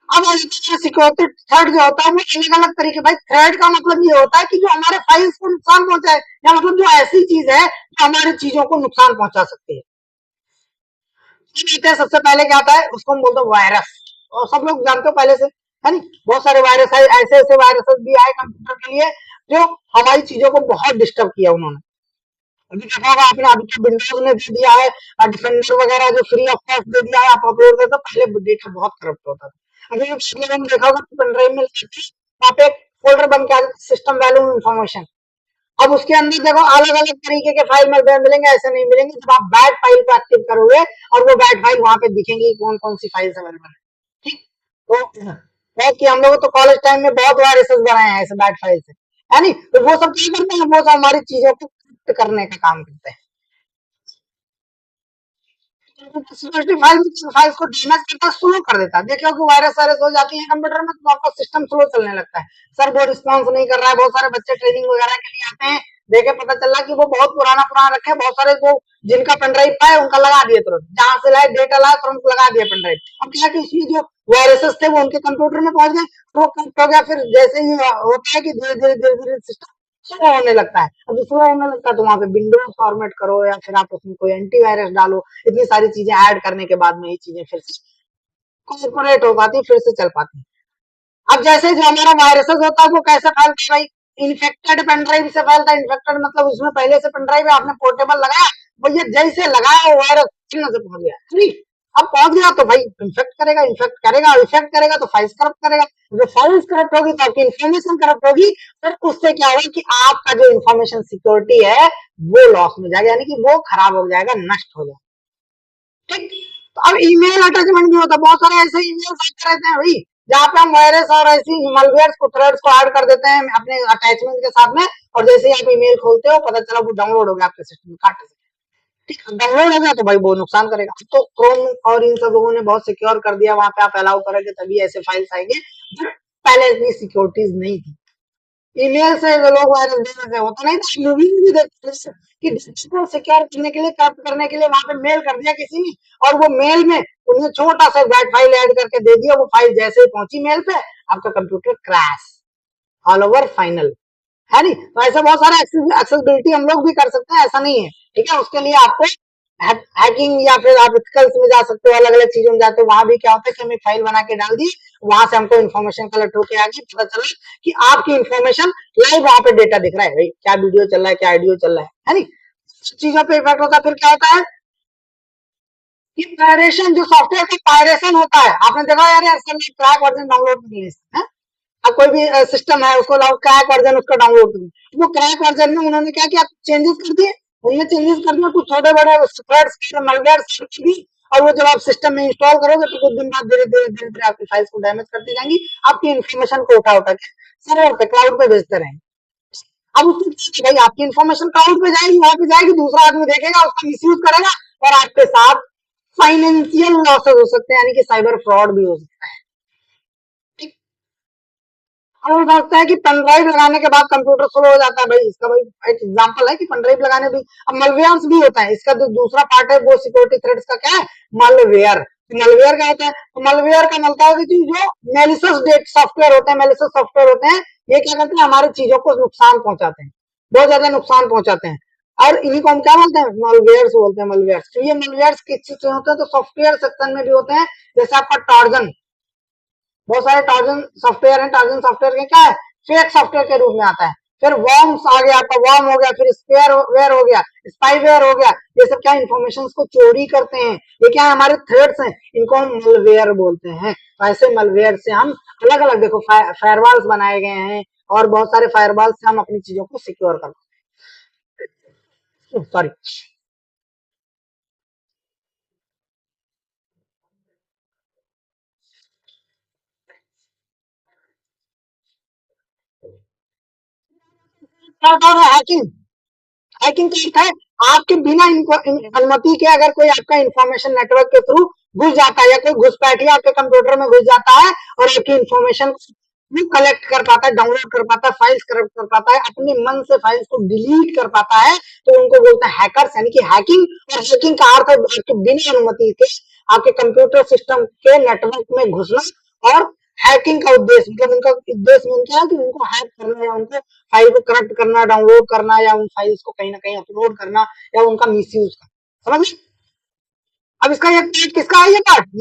अब सिक्योरिटी थ्रेड जो होता है वो अलग अलग तरीके, भाई थ्रेड का मतलब ये होता है कि जो हमारे फाइल्स को नुकसान पहुंचाए, या मतलब जो ऐसी चीज है जो हमारी चीजों को नुकसान पहुंचा सकती है। सबसे पहले क्या आता है? उसको हम बोलते हैं वायरस, और सब लोग जानते हो पहले से, है नहीं? बहुत सारे वायरस है, ऐसे ऐसे वायरसेस भी आए कंप्यूटर के लिए जो हमारी चीजों को बहुत डिस्टर्ब किया उन्होंने। अभी देखा होगा आपने, अभी तो विंडोज ने दे दिया है डिफेंडर वगैरह जो फ्री ऑफ कॉस्ट दे दिया है, आप अपलोड करते, पहले डेटा बहुत करप्ट होता था। अभी आपने देखा होगा पेन ड्राइव में वहां पे एक फोल्डर बन के सिस्टम वैल्यू इन्फॉर्मेशन, अब उसके अंदर देखो अलग अलग तरीके के फाइल मिलेंगे, ऐसे नहीं मिलेंगे। जब आप बैड फाइल को एक्टिव करोगे और वो बैड फाइल वहां पे दिखेंगे कौन कौन सी फाइल्स अवेलेबल है। ठीक, तो है कि हम लोग तो कॉलेज टाइम में बहुत वायरसेस बनाए हैं ऐसे बैड फाइल से, है नहीं? तो वो सब क्या करते हैं? वो सब हमारी चीजों को करने का काम करते हैं। सिक्योरिटी फाइल्स को डैमेज करता है, स्लो कर देता है। देखिए कि वायरस वायरस हो जाती है कंप्यूटर में तो आपका सिस्टम स्लो चलने लगता है, सर वो रिस्पॉन्स नहीं कर रहा है। बहुत सारे बच्चे ट्रेनिंग वगैरह के लिए आते हैं, देखे पता चला कि वो बहुत पुराना पुराना रखे, बहुत सारे वो जिनका पेन ड्राइव था उनका लगा दिए तुरंत, जहां से लाए डेटा लाए तुरंत लगा दिया पेन ड्राइव। अब क्या कि उसमें जो वायरसेस थे वो उनके कंप्यूटर में पहुंच गए, वो कनेक्ट हो गया। फिर जैसे ही होता है कि धीरे धीरे धीरे धीरे सिस्टम स्लो होने लगता है। अब स्लो होने लगता है तो वहां पे विंडोज फॉर्मेट करो या फिर आप उसमें कोई एंटीवायरस डालो, इतनी सारी चीजें ऐड करने के बाद में ये चीजें फिर से कॉर्पोरेट हो पाती, फिर से चल पाती। अब जैसे जो हमारा वायरसेस होता है वो कैसे फैलता है भाई, इन्फेक्टेड पेन ड्राइव से फैलता है। इन्फेक्टेड मतलब उसमें पहले से पेन ड्राइव है, आपने पोर्टेबल लगाया, भैया जैसे लगाया वो वायरस सीना से पहुंच गया, ठीक। अब पहुंच गया तो भाई इन्फेक्ट करेगा, इन्फेक्ट करेगा, इफेक्ट करेगा तो फाइल्स करप्ट करेगा। जो फाइल्स करप्ट होगी तो आपकी इन्फॉर्मेशन करप्ट होगी, फिर उससे क्या होगा कि आपका जो इन्फॉर्मेशन सिक्योरिटी है वो लॉस में जाएगा, यानी कि वो खराब हो जाएगा, नष्ट हो जाएगा, ठीक। तो अब ईमेल अटैचमेंट भी होता है, बहुत सारे ऐसे ईमेल आते रहते हैं भाई, जहाँ पे हम वायरस और ऐसी मलवेयर को थ्रेड्स को ऐड कर देते हैं अपने अटैचमेंट के साथ में, और जैसे ही आप ईमेल खोलते हो पता चला वो डाउनलोड हो गया आपके सिस्टम में, काट से, ठीक। डाउनलोड हो गया तो भाई वो नुकसान करेगा। तो क्रोम और इन सब लोगों ने बहुत सिक्योर कर दिया, वहां पे आप अलाउ करोगे तभी ऐसे फाइल्स आएंगे, बट पहले इतनी सिक्योरिटीज नहीं थी। ईमेल से वो लोग वायरस देने से होता नहीं था, मूवी भी देखते थे कि डिजिटल सिक्योर करने के लिए, कर्प्ट करने के लिए वहां पे मेल कर दिया किसी ने, और वो मेल में उन्हें छोटा सा बैट फाइल ऐड करके दे दिया, वो फाइल जैसे ही पहुंची मेल पे आपका computer crash, all over final, है नहीं। तो ऐसे बहुत सारे एक्सेसिबिलिटी हम लोग भी कर सकते हैं, ऐसा नहीं है, ठीक है। उसके लिए आपको हैकिंग या फिर आप स्किल्स में जा सकते हो, अलग अलग चीजों में जाते हो, वहां भी क्या होता है कि हम एक फाइल बना के डाल दी, वहां से हमको इन्फॉर्मेशन कलेक्ट होकर आ गई, पता चला कि आपकी इन्फॉर्मेशन लाइव वहां पे डेटा दिख रहा है, भाई क्या वीडियो चल रहा है, क्या ऑडियो चल रहा है नहीं। चीजों पे इफेक्ट होता है। फिर क्या होता है कि पायरेशन, जो सॉफ्टवेयर का पायरेशन होता है, आपने देखा यार क्रैक वर्जन डाउनलोड कर लिया, अब कोई भी सिस्टम है उसको लाओ क्रैक वर्जन उसका डाउनलोड करो, वो क्रैक वर्जन में उन्होंने क्या किया, चेंजेस कर दिए, उनने चेंजेस कर दिया कुछ छोटे बड़े malwares दी, और वो जब आप सिस्टम में इंस्टॉल करोगे तो कुछ दिन बाद धीरे धीरे धीरे धीरे आपकी फाइल्स को डैमेज करती जाएंगी, आपकी इन्फॉर्मेशन को उठा उठा के सर्वर पे क्लाउड पे भेजते रहेंगे। अब उसको भाई आपकी इन्फॉर्मेशन क्लाउड पे जाएगी, वहां पे जाएगी, दूसरा आदमी देखेगा, उसका मिसयूज करेगा, और आपके साथ फाइनेंशियल लॉसेस हो सकते हैं, यानी कि साइबर फ्रॉड भी हो सकता है, ठीक। और हो सकता है कि पेन ड्राइव लगाने के बाद कंप्यूटर स्लो हो जाता है, भाई इसका भाई एक एग्जांपल है कि पेन ड्राइव लगाने भी अब मलवेयर्स भी होता है। इसका जो दूसरा पार्ट है वो सिक्योरिटी थ्रेड्स का क्या है, मलवेयर। मलवेयर क्या होता है, तो मलवेयर का मतलब है कि जो मेलिशियस डेट सॉफ्टवेयर होते हैं, मेलिशियस सॉफ्टवेयर होते हैं, ये क्या करते हैं, हमारी चीजों को नुकसान पहुंचाते हैं, बहुत ज्यादा नुकसान पहुंचाते हैं, और इन्हीं को हम क्या बोलते हैं, मलवेयर्स बोलते हैं, मलवेयर्स। तो ये मलवेयर्स किस चीज से होते हैं, तो सॉफ्टवेयर सेक्शन में भी होते हैं, जैसे आपका टॉर्जन, बहुत सारे टॉर्जन सॉफ्टवेयर हैं, टॉर्जन सॉफ्टवेयर के क्या है, फेक सॉफ्टवेयर के रूप में आता है। फिर वर्म्स आ गया, आपका वर्म हो गया, फिर स्पेयरवेयर हो गया, स्पाईवेयर हो गया, ये सब क्या इन्फॉर्मेशन को चोरी करते हैं, ये क्या है, हमारे थ्रेड्स हैं, इनको हम मलवेयर बोलते हैं। तो ऐसे मलवेयर से हम अलग अलग देखो फायरवॉल्स बनाए गए हैं, और बहुत सारे फायरवॉल से हम अपनी चीजों को सिक्योर करते हैं। Sorry, hacking. हैकिंग का है आपके बिना अनुमति के अगर कोई आपका इंफॉर्मेशन नेटवर्क के थ्रू घुस जाता है, या कोई घुसपैठिया आपके कंप्यूटर में घुस जाता है और आपकी इंफॉर्मेशन कलेक्ट कर पाता है, डाउनलोड कर पाता है, फाइल्स कलेक्ट कर पाता है, अपने मन से फाइल्स को डिलीट कर पाता है, तो उनको बोलते हैं हैकर्स, यानी कि हैकिंग। और हैकिंग का अर्थ है आपके बिना अनुमति के आपके कंप्यूटर सिस्टम के नेटवर्क में घुसना, और हैकिंग का उद्देश्य मतलब उनका उद्देश्य में क्या है कि उनको हैक करना, या उनको फाइल को करप्ट करना, डाउनलोड करना, या उन फाइल्स को कहीं ना कहीं अपलोड करना, या उनका मिसयूज करना, समझ। अब इसका ये पार्ट किसका है,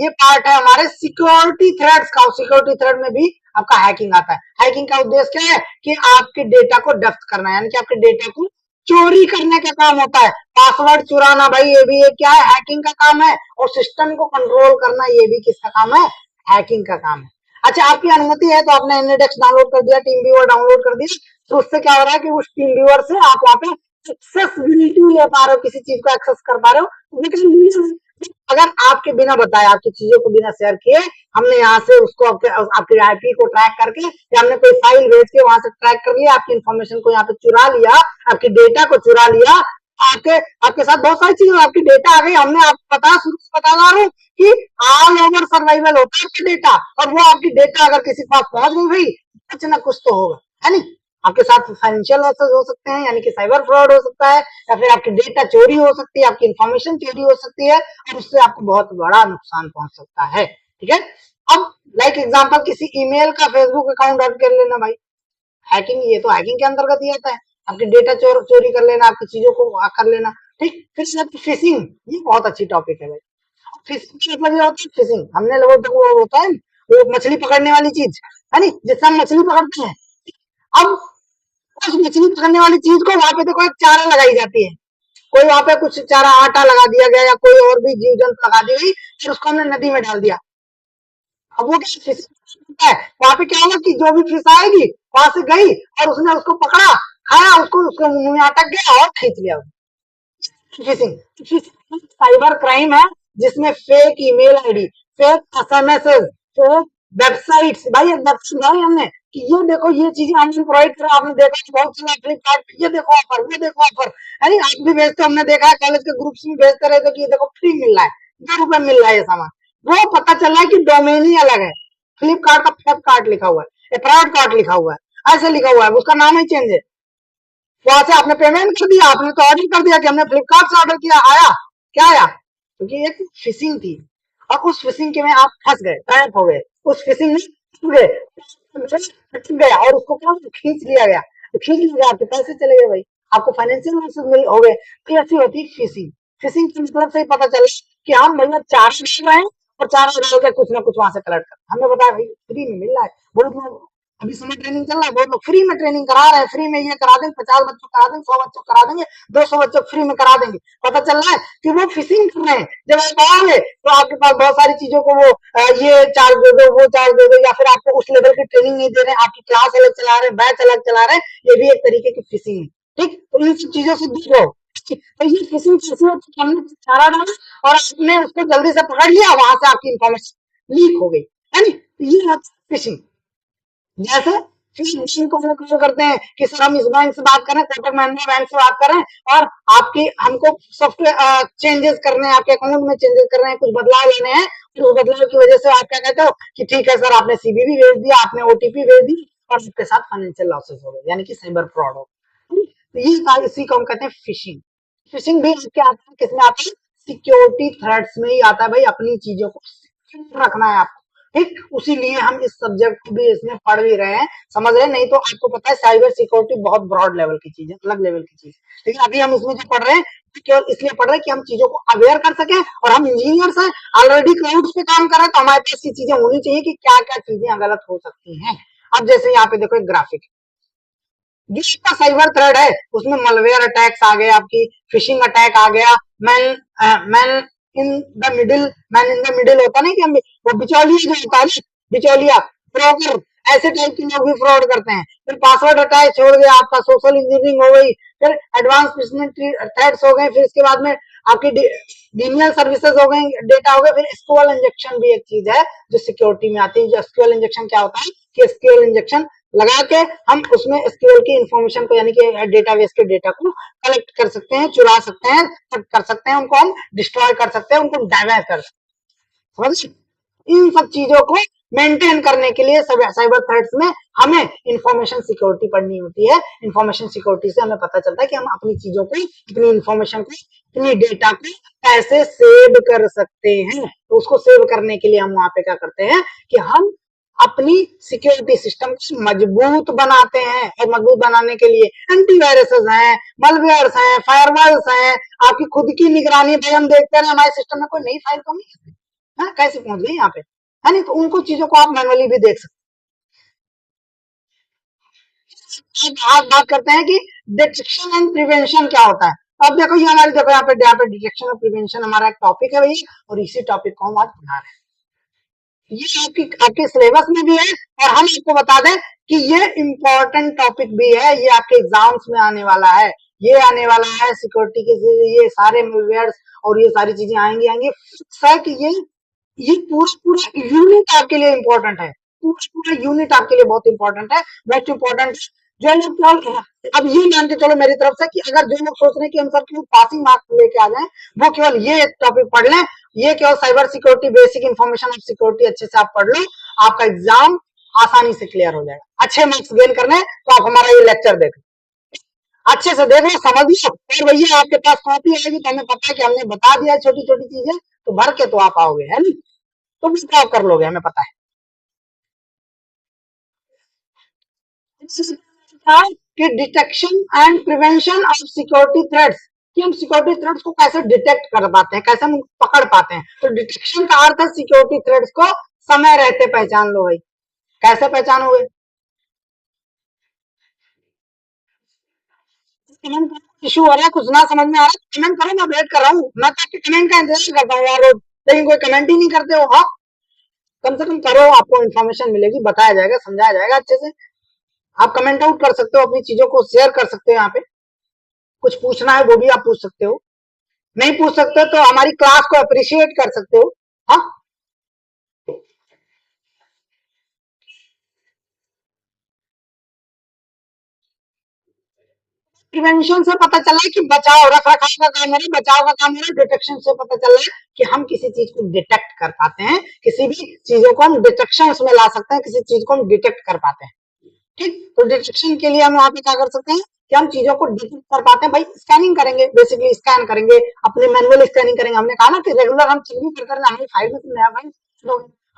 ये पार्ट है हमारे सिक्योरिटी थ्रेड्स का, सिक्योरिटी थ्रेड में भी आपका हैकिंग आता है। हैकिंग का उद्देश्य क्या है कि आपके डेटा को डेप्थ करना, यानी कि आपके डेटा को चोरी करने का काम होता है। पासवर्ड चुराना भाई ये भी क्या है, हैकिंग का काम है, और सिस्टम को कंट्रोल करना ये भी किसका काम है, हैकिंग का काम है। अच्छा, आपकी अनुमति है तो आपने एनएडेक्स डाउनलोड कर दिया, टीम व्यूअर डाउनलोड कर दिया, तो उससे क्या हो रहा है कि उस टीम व्यूअर से आप वहां पे एक्सेसिबिलिटी ले पा रहे हो, किसी चीज को एक्सेस कर पा रहे हो, लेकिन अगर आपके बिना बताए, आपकी चीजों को बिना शेयर किए, हमने यहाँ से उसको आपके आईपी को ट्रैक करके, या हमने कोई फाइल भेज के वहां से ट्रैक कर लिया, आपकी इन्फॉर्मेशन को यहाँ पे चुरा लिया, आपकी डेटा को चुरा लिया, आपके आपके साथ बहुत सारी चीजें, आपकी डेटा आ गई, हमने आपको बताया, शुरू से बता रहा हूँ कि ऑल ओवर सर्वाइवल होता है आपका डेटा, और वो आपकी डेटा अगर किसी के पास पहुंच गई भाई, कुछ ना कुछ तो होगा, है नहीं? आपके साथ फाइनेंशियल लॉसेस हो सकते हैं, यानी कि साइबर फ्रॉड हो सकता है, या फिर आपकी डेटा चोरी हो सकती है, आपकी इंफॉर्मेशन चोरी हो सकती है, और उससे आपको बहुत बड़ा नुकसान पहुंच सकता है। ठीक है, अब लाइक एग्जांपल किसी ईमेल का फेसबुक अकाउंट हैक कर लेना भाई, हैकिंग, ये तो हैकिंग के अंतर्गत ही आता है। आपकी डेटा चोरी कर लेना, आपकी चीजों को कर लेना। ठीक, फिर फिशिंग, ये बहुत अच्छी टॉपिक है भाई। फिशिंग मतलब ये होता है, फिशिंग हमने लोगों को, वो होता है वो मछली पकड़ने वाली चीज, है नहीं, जिससे हम मछली पकड़ते हैं। अब उस मछली पकड़ने वाली चीज को वहां पे देखो एक चारा लगाई जाती है, कोई वहां पे कुछ चारा आटा लगा दिया गया, या कोई और भी जीव जंतु लगा दी गई, फिर उसको हमने नदी में डाल दिया। अब वो क्या फिश है, वहां पे क्या होगा कि जो भी फिश आएगी वहां से गई, और उसने उसको पकड़ा, खाया, उसको उसके मुंह में अटक गया और खींच लिया। फिशिंग साइबर क्राइम है, जिसमें fake email ID, fake SMS, fake websites, भाई एक वेबसाइट बनाई हमने कि ये देखो ये चीजें हमने प्रोवाइड करा, आपने देखा बहुत सारा फ्लिपकार्ट, ये देखो ऑफर, वो देखो ऑफर, अरे आप भी भेजते, हमने देखा है कॉलेज के ग्रुप्स में भेजते रहे थे कि ये देखो फ्री मिल रहा है, 2 रुपए मिल रहा है ये सामान। वो पता चल रहा है कि डोमेन ही अलग है, फ्लिपकार्ट का फ्लिपकार्ट लिखा हुआ है, फ्रॉड कार्ट लिखा हुआ है, ऐसे लिखा हुआ है, उसका नाम ही चेंज है। वहां से आपने पेमेंट कर दिया, आपने तो ऑर्डर कर दिया कि हमने फ्लिपकार्ट से ऑर्डर किया, आया क्या आया, क्योंकि एक फिशिंग थी, और उस फिशिंग के में आप फंस गए, ट्रैप हो गए, उस फिशिंग में फंस गए, फंस गया, और उसको क्या खींच लिया गया, तो खींच लिया गया, आपके पैसे चले गए भाई, आपको फाइनेंशियल लॉसेस मिल हो गए। तो ऐसी होती है फिशिंग। फिशिंग के मतलब से ही पता चला कि हम भैया चार्ज कर रहे हैं, और चार्ज डाल के कुछ ना कुछ वहां से कलेक्ट कर, हमने बताया भाई फ्री में मिल रहा है, बहुत लोग अभी समय ट्रेनिंग चल रहा है, बहुत लोग फ्री में ट्रेनिंग करा रहे हैं, फ्री में ये करा देंगे, 50 बच्चों करा देंगे, 100 बच्चों करा देंगे, 200 बच्चों फ्री में करा देंगे। पता चल रहा है कि वो फिशिंग कर रहे हैं। जब आप आओगे तो आपके पास बहुत सारी चीजों को वो ये चार्ज दे दो, वो चार्ज दे दो, या फिर आपको उस लेवल की ट्रेनिंग नहीं दे रहे, आपकी क्लास अलग चला रहे हैं, बैच अलग चला रहे हैं, ये भी एक तरीके की फिशिंग है। ठीक, तो इन सब चीजों से दूर रहो। तो ये फिशिंग कैसी होती है, हमने चारा डाला और आपने उसको जल्दी से पकड़ लिया, वहां से आपकी इंफॉर्मेशन लीक हो गई, है नी, तो ये है फिशिंग। जैसे फिर मशीन को हम कॉल करते हैं कि सर हम इस बैंक से बात कर रहे हैं, कोटक महिंद्रा बैंक से बात कर रहे हैं, और आपकी हमको सॉफ्टवेयर चेंजेस करने हैं, आपके अकाउंट में चेंजेस करने हैं, कुछ बदलाव लेने हैं, फिर उस बदलाव की वजह से आप क्या कहते हो कि ठीक है सर, आपने सीबीबी भेज दिया, आपने ओटीपी भेज दी, और उसके साथ फाइनेंशियल लॉसेस हो गए, यानी कि साइबर फ्रॉड हो। तो ये इसी को हम कहते हैं फिशिंग। फिशिंग भी क्या आता है, किसमें आता है, सिक्योरिटी थ्रेट्स में ही आता है भाई, अपनी चीजों को सिक्योर रखना है आपको। ठीक, उसी लिए हम इस सब्जेक्ट को भी इसमें पढ़ भी रहे हैं, समझ रहे हैं, नहीं तो आपको पता है साइबर सिक्योरिटी बहुत ब्रॉड लेवल की चीज है, अलग लेवल की चीज, लेकिन अभी हम इसमें जो पढ़ रहे हैं केवल इसलिए पढ़ रहे हैं कि हम चीजों को अवेयर कर सके, और हम इंजीनियर्स हैं, ऑलरेडी क्लाउड पे काम कर रहे हैं, तो हमारे पास ये चीजें होनी चाहिए कि क्या क्या चीजें गलत हो सकती हैं। अब जैसे यहाँ पे देखो एक ग्राफिक, जिसका साइबर थ्रेड है उसमें मलवेयर अटैक्स आ गए, आपकी फिशिंग अटैक आ गया, man man in the middle, man in the middle होता नहीं कि हम वो बिचौलिया जो होता है, बिचौलिया, ब्रोकर, ऐसे टाइप के लोग भी फ्रॉड करते हैं। फिर पासवर्ड अटैक छोड़ गया, आपका सोशल इंजीनियरिंग हो गई, फिर एडवांस फिशिंग थ्रेड्स हो गए, फिर इसके बाद में आपकी डीनियल सर्विसेज हो गई, डेटा हो गए, फिर एसक्यूएल इंजेक्शन भी एक चीज है जो सिक्योरिटी में आती है। जो एसक्यूएल इंजेक्शन क्या होता है कि एसक्यूएल इंजेक्शन लगा के हम उसमें एसक्यूएल की इंफॉर्मेशन को, यानी कि डेटाबेस के डेटा को कलेक्ट कर सकते हैं, चुरा सकते हैं, कर सकते हैं, उनको हम डिस्ट्रॉय कर सकते हैं, उनको डाइवर्ट कर सकते हैं, समझ। इन सब चीजों को मेंटेन करने के लिए साइबर थ्रेट्स में हमें इंफॉर्मेशन सिक्योरिटी पढ़नी होती है। इंफॉर्मेशन सिक्योरिटी से हमें पता चलता है कि हम अपनी चीजों को, अपनी इंफॉर्मेशन को, अपनी डेटा को कैसे सेव कर सकते हैं। तो उसको सेव करने के लिए हम वहां पे क्या करते हैं कि हम अपनी सिक्योरिटी सिस्टम को मजबूत बनाते हैं, और मजबूत बनाने के लिए एंटीवायरसेस हैं, मलवेयर्स हैं, फायरवॉल्स हैं, आपकी खुद की निगरानी भाई हम देखते हैं हमारे सिस्टम में कोई नई फाइल तो नहीं है, कैसे पहुंच गई यहाँ पे, है नहीं, तो उनको चीजों को आप मैनुअली भी देख सकते हैं। आज बात करते हैं कि डिटेक्शन एंड प्रिवेंशन क्या होता है। अब देखो ये हमारी, देखो यहाँ पे डिटेक्शन और प्रिवेंशन हमारा एक टॉपिक है भैया, और इसी टॉपिक को हम आज बना रहे हैं। ये आपकी आपके सिलेबस में भी है, और हम आपको बता दें कि ये इंपॉर्टेंट टॉपिक भी है, ये आपके एग्जाम्स में आने वाला है, ये आने वाला है सिक्योरिटी के, ये सारे मिलवेयर्स और ये सारी चीजें आएंगी आएंगी, फिक्स है कि ये पूरा पूरा यूनिट आपके लिए इंपॉर्टेंट है, पूरा पूरा यूनिट आपके लिए बहुत इंपॉर्टेंट है, मोस्ट इंपॉर्टेंट जो लोग अब ये मान के चलो मेरी तरफ से कि अगर जो लोग सोच रहे हैं कि हम सर केवल पासिंग मार्क्स लेके आ जाएं, वो केवल ये टॉपिक पढ़ लें, ये केवल cyber security basic information of security अच्छे से आप पढ़ लो, आपका एग्जाम आसानी से क्लियर हो जाएगा। अच्छे मार्क्स गेन करने तो आप हमारा ये लेक्चर देख अच्छे से देख लो, समझ लो, और भैया आपके पास कॉपी आएगी तो हमें पता है कि हमने बता दिया छोटी छोटी चीजें, तो भर के तो आप आओगे, है नहीं, तो भी आप कर लोगे, हमें पता है कि detection and prevention of security threats, कि हम सिक्योरिटी थ्रेट्स को कैसे डिटेक्ट कर पाते हैं, कैसे हम पकड़ पाते हैं। तो डिटेक्शन का अर्थ है सिक्योरिटी थ्रेट्स को समय रहते पहचान लो भाई। कैसे पहचानोगे? कमेंट इशू हो रहा है, कुछ ना समझ में आ रहा है, कमेंट करो, मैं वेट कर रहा हूँ, मैं तो आपके कमेंट का इंतजार करता हूँ यार रोज, लेकिन कोई कमेंट ही नहीं करते हो। हाँ, कम से कम करो, आपको इन्फॉर्मेशन मिलेगी, बताया जाएगा, समझाया जाएगा अच्छे से। आप कमेंट आउट कर सकते हो, अपनी चीजों को शेयर कर सकते हो, यहाँ पे कुछ पूछना है वो भी आप पूछ सकते हो, नहीं पूछ सकते तो हमारी क्लास को अप्रिशिएट कर सकते हो। हाँ, प्रिवेंशन से पता चला है कि बचाव रख रखाव का काम है, बचाव का काम है। डिटेक्शन से पता चला है कि हम किसी चीज को डिटेक्ट कर पाते हैं, किसी भी चीजों को हम डिटेक्शन में ला सकते हैं, किसी चीज को हम डिटेक्ट कर पाते हैं। ठीक, तो डिटेक्शन के लिए हम यहाँ पे क्या कर सकते हैं कि हम चीजों को डिटेक्ट कर पाते हैं भाई, स्कैनिंग करेंगे, बेसिकली स्कैन करेंगे, अपने मैनुअल स्कैनिंग करेंगे। हमने कहा ना कि रेगुलर हम चेक भी करते हैं, हमारी फाइल में तो नया फाइल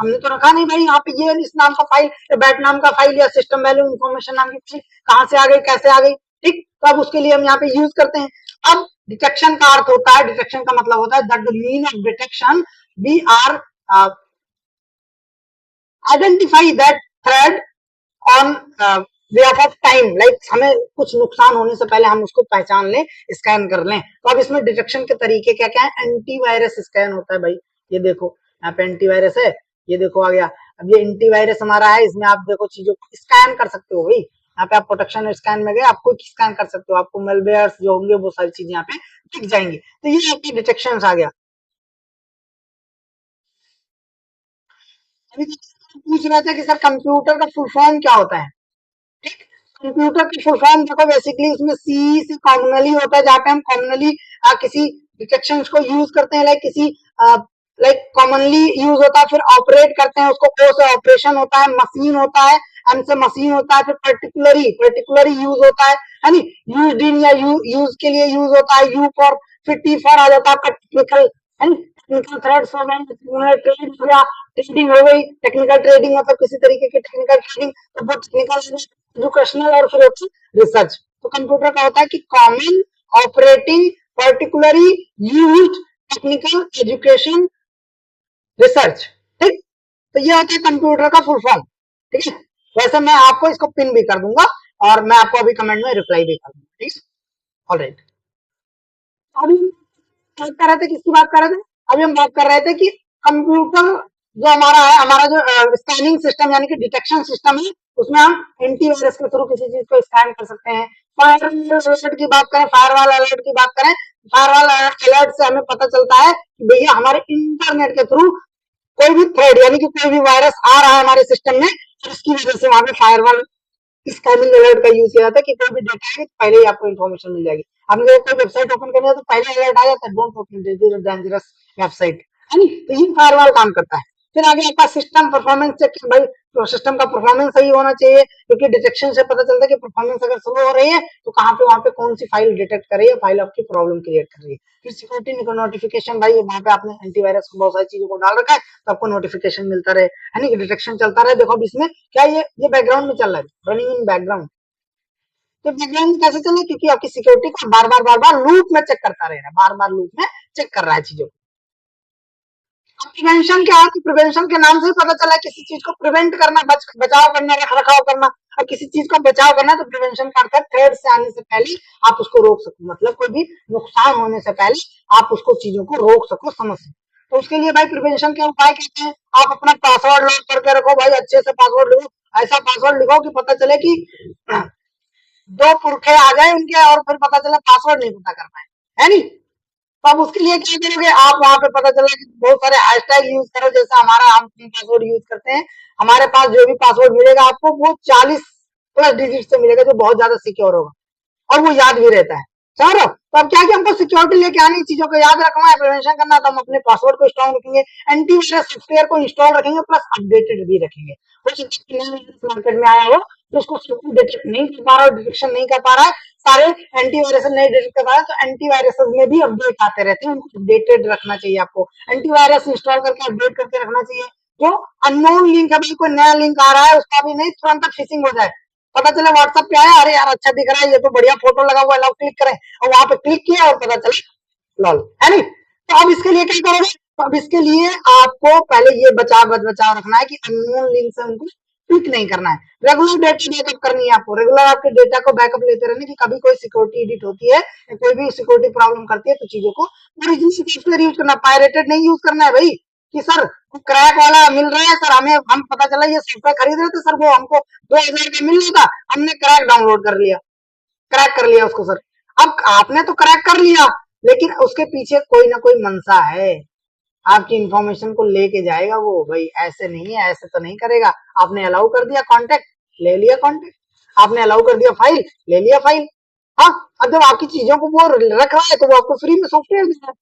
हमने तो रखा नहीं भाई, यहाँ पे ये इस नाम का फाइल या बैट नाम का फाइल या सिस्टम वैल्यू इन्फॉर्मेशन नाम की फाइल कहाँ से आ गई, कैसे आ गई। ठीक, तो अब उसके लिए हम यहाँ पे यूज करते हैं। अब डिटेक्शन का अर्थ होता है, डिटेक्शन का मतलब होता है that the mean of detection we are identify that thread on way of time, like हमें कुछ नुकसान होने से पहले हम उसको पहचान लें, स्कैन कर लें। तो अब इसमें डिटेक्शन के तरीके क्या क्या है? एंटीवायरस स्कैन होता है भाई, ये देखो यहाँ पे एंटीवायरस है, ये देखो आ गया। अब ये एंटीवायरस हमारा है, इसमें आप देखो चीजों को स्कैन कर सकते हो भाई। यहाँ पे आप प्रोटेक्शन स्कैन में गए, आप कोई स्कैन कर सकते हो, आपको मेलवेयर्स जो होंगे वो सारी चीजें यहाँ पे दिख जाएंगी। तो ये आपकी डिटेक्शन आ गया। अभी पूछ रहे थे कि सर कंप्यूटर का फुल फॉर्म क्या होता है। ठीक, कंप्यूटर की फुल फॉर्म देखो, बेसिकली उसमें सी से कॉमनली होता है, जहाँ पे हम कॉमनली किसी डिटेक्शन को यूज करते हैं, लाइक किसी लाइक कॉमनली यूज होता है, फिर ऑपरेट करते हैं उसको, ओ से ऑपरेशन होता है, मशीन होता है, एम से मशीन होता है, फिर पर्टिकुलरी यूज होता है नी, यूज इन या यूज के लिए यूज होता है, यू फॉर, फिर टी फॉर आ जाता है आपका टेक्निकल, है नी, टेक्निकल थ्रेड्स हो गए, ट्रेड हो गया, ट्रेडिंग हो गई, टेक्निकल ट्रेडिंग मतलब किसी तरीके की टेक्निकल ट्रेडिंग, तो वो टेक्निकल एजुकेशनल और फिर रिसर्च। तो कंप्यूटर का होता है कि common operating particularly used technical education research. ठीक, तो ये होता है कंप्यूटर का फुल फॉर्म। ठीक है, वैसे मैं आपको इसको पिन भी कर दूंगा और मैं आपको अभी कमेंट में रिप्लाई भी कर दूंगा। ठीक, ऑलराइट। अभी बात कर रहे थे, किसकी बात कर रहे थे? अभी हम बात कर रहे थे कि कंप्यूटर जो हमारा है, हमारा जो स्कैनिंग सिस्टम यानी कि डिटेक्शन सिस्टम है, उसमें हम एंटीवायरस के थ्रू किसी चीज को स्कैन कर सकते हैं। फायर अलर्ट की बात करें, फायरवॉल अलर्ट की बात करें, फायरवॉल अलर्ट से हमें पता चलता है कि भैया हमारे इंटरनेट के थ्रू कोई भी थ्रेड यानी कि कोई भी वायरस आ रहा है हमारे सिस्टम में, और इसकी वजह से वहां पे फायरवॉल स्कैनिंग अलर्ट का यूज किया जाता है कि कोई भी डेटा है पहले ही आपको इन्फॉर्मेशन मिल जाएगी। आपने कोई वेबसाइट ओपन करनी है तो पहले अलर्ट आ जाता है, don't open this dangerous website, है नी, तो ये फायरवॉल काम करता है। फिर आगे आपका सिस्टम परफॉर्मेंस चेक, भाई तो सिस्टम का परफॉर्मेंस सही होना चाहिए, क्योंकि डिटेक्शन से पता चलता है कि परफॉर्मेंस अगर स्लो हो रही है तो कहाँ पे वहां पे कौन सी फाइल डिटेक्ट कर रही है, फाइल आपकी प्रॉब्लम क्रिएट कर रही है। फिर सिक्योरिटी नोटिफिकेशन, भाई वहां पे आपने एंटीवायरस को बहुत सारी चीजों को डाल रखा है तो आपको नोटिफिकेशन मिलता रहे, है नी, डिटेक्शन चलता रहे। देखो अब इसमें क्या ये बैकग्राउंड में चल रहा है, रनिंग इन बैकग्राउंड। तो बैकग्राउंड कैसे चले, क्योंकि आपकी सिक्योरिटी को बार बार लूप में चेक करता रहेगा, बार बार लूप में चेक कर रहा है चीजों को। प्रिवेंशन क्या है? प्रिवेंशन के नाम से ही पता चला किसी चीज को प्रिवेंट करना, बचाव करना, रख रखाव करना। और किसी चीज का बचाव करना तो प्रिवेंशन का अर्थ है थ्रेड से आने से पहले आप उसको रोक सको, मतलब कोई भी नुकसान होने से पहले आप उसको चीजों को रोक सको, समझ सको। तो उसके लिए भाई प्रिवेंशन के उपाय कहते हैं, आप अपना पासवर्ड लॉक करके रखो भाई, अच्छे से पासवर्ड लिखो, ऐसा पासवर्ड लिखो कि पता चले कि दो पुरखे आ जाए उनके और फिर पता चला पासवर्ड नहीं पता कर पाए, है नी। तो अब उसके लिए क्या करोगे, आप वहां पे पता चला कि बहुत सारे हैशटैग यूज करो, जैसे हमारा हम पासवर्ड यूज करते हैं, हमारे पास जो भी पासवर्ड मिलेगा आपको वो 40 प्लस डिजिट से मिलेगा, जो बहुत ज्यादा सिक्योर होगा और वो याद भी रहता है। समझ रहे हो? तो अब क्या है कि हमको सिक्योरिटी लेके आनी, चीजों को याद रखना है, प्रिवेंशन करना है, तो हम अपने पासवर्ड को स्ट्रॉन्ग रखेंगे, एंटीवायरस सॉफ्टवेयर को इंस्टॉल रखेंगे, प्लस अपडेटेड भी रखेंगे। मार्केट में आया हो तो उसको डिटेक्ट नहीं कर पा रहा, डिटेक्शन नहीं कर पा रहा है, सारे एंटीवायरस नहीं डिटेक्ट कर पा रहा है, तो एंटीवायरस में भी अपडेट आते रहते हैं, उनको अपडेटेड रखना चाहिए। आपको एंटीवायरस इंस्टॉल करके अपडेट करके रखना चाहिए। जो अननोन लिंक है, कोई नया लिंक आ रहा है उसका भी नहीं, तुरंत फिशिंग हो जाए, पता चले व्हाट्सएप पे आया, अरे यार अच्छा दिख रहा है, ये तो बढ़िया फोटो लगा हुआ है, लव क्लिक करें, और वहां पे क्लिक किया और पता चला लॉल, है नहीं? तो अब इसके लिए क्या करोगे? तो अब इसके लिए आपको पहले ये बचाव रखना है कि अननोन लिंक से उनको क्लिक नहीं करना है। रेगुलर डेटा बैकअप करनी है आपको, रेगुलर आपके डेटा को बैकअप लेते रहने की, कभी कोई सिक्योरिटी एडिट होती है या कोई भी सिक्योरिटी प्रॉब्लम करती है तो चीजों को ओरिजिनल सॉफ्टवेयर यूज करना, पायरेटेड नहीं यूज करना है भाई, कि सर क्रैक वाला मिल रहा है सर, हमें हम पता चला ये सॉफ्टवेयर खरीद रहे थे सर, वो हमको 2000 का मिल रहा था, हमने क्रैक डाउनलोड कर लिया, क्रैक कर लिया उसको सर। अब आपने तो क्रैक कर लिया, लेकिन उसके पीछे कोई ना कोई मंशा है, आपकी इंफॉर्मेशन को लेके जाएगा वो, भाई ऐसे नहीं है, ऐसे तो नहीं करेगा। आपने अलाउ कर दिया कॉन्टेक्ट, ले लिया कॉन्टेक्ट, आपने अलाउ कर दिया फाइल, ले लिया फाइल। हाँ, अब जब आपकी चीजों को वो रख रहा है तो वो आपको फ्री में सॉफ्टवेयर दे रहा है।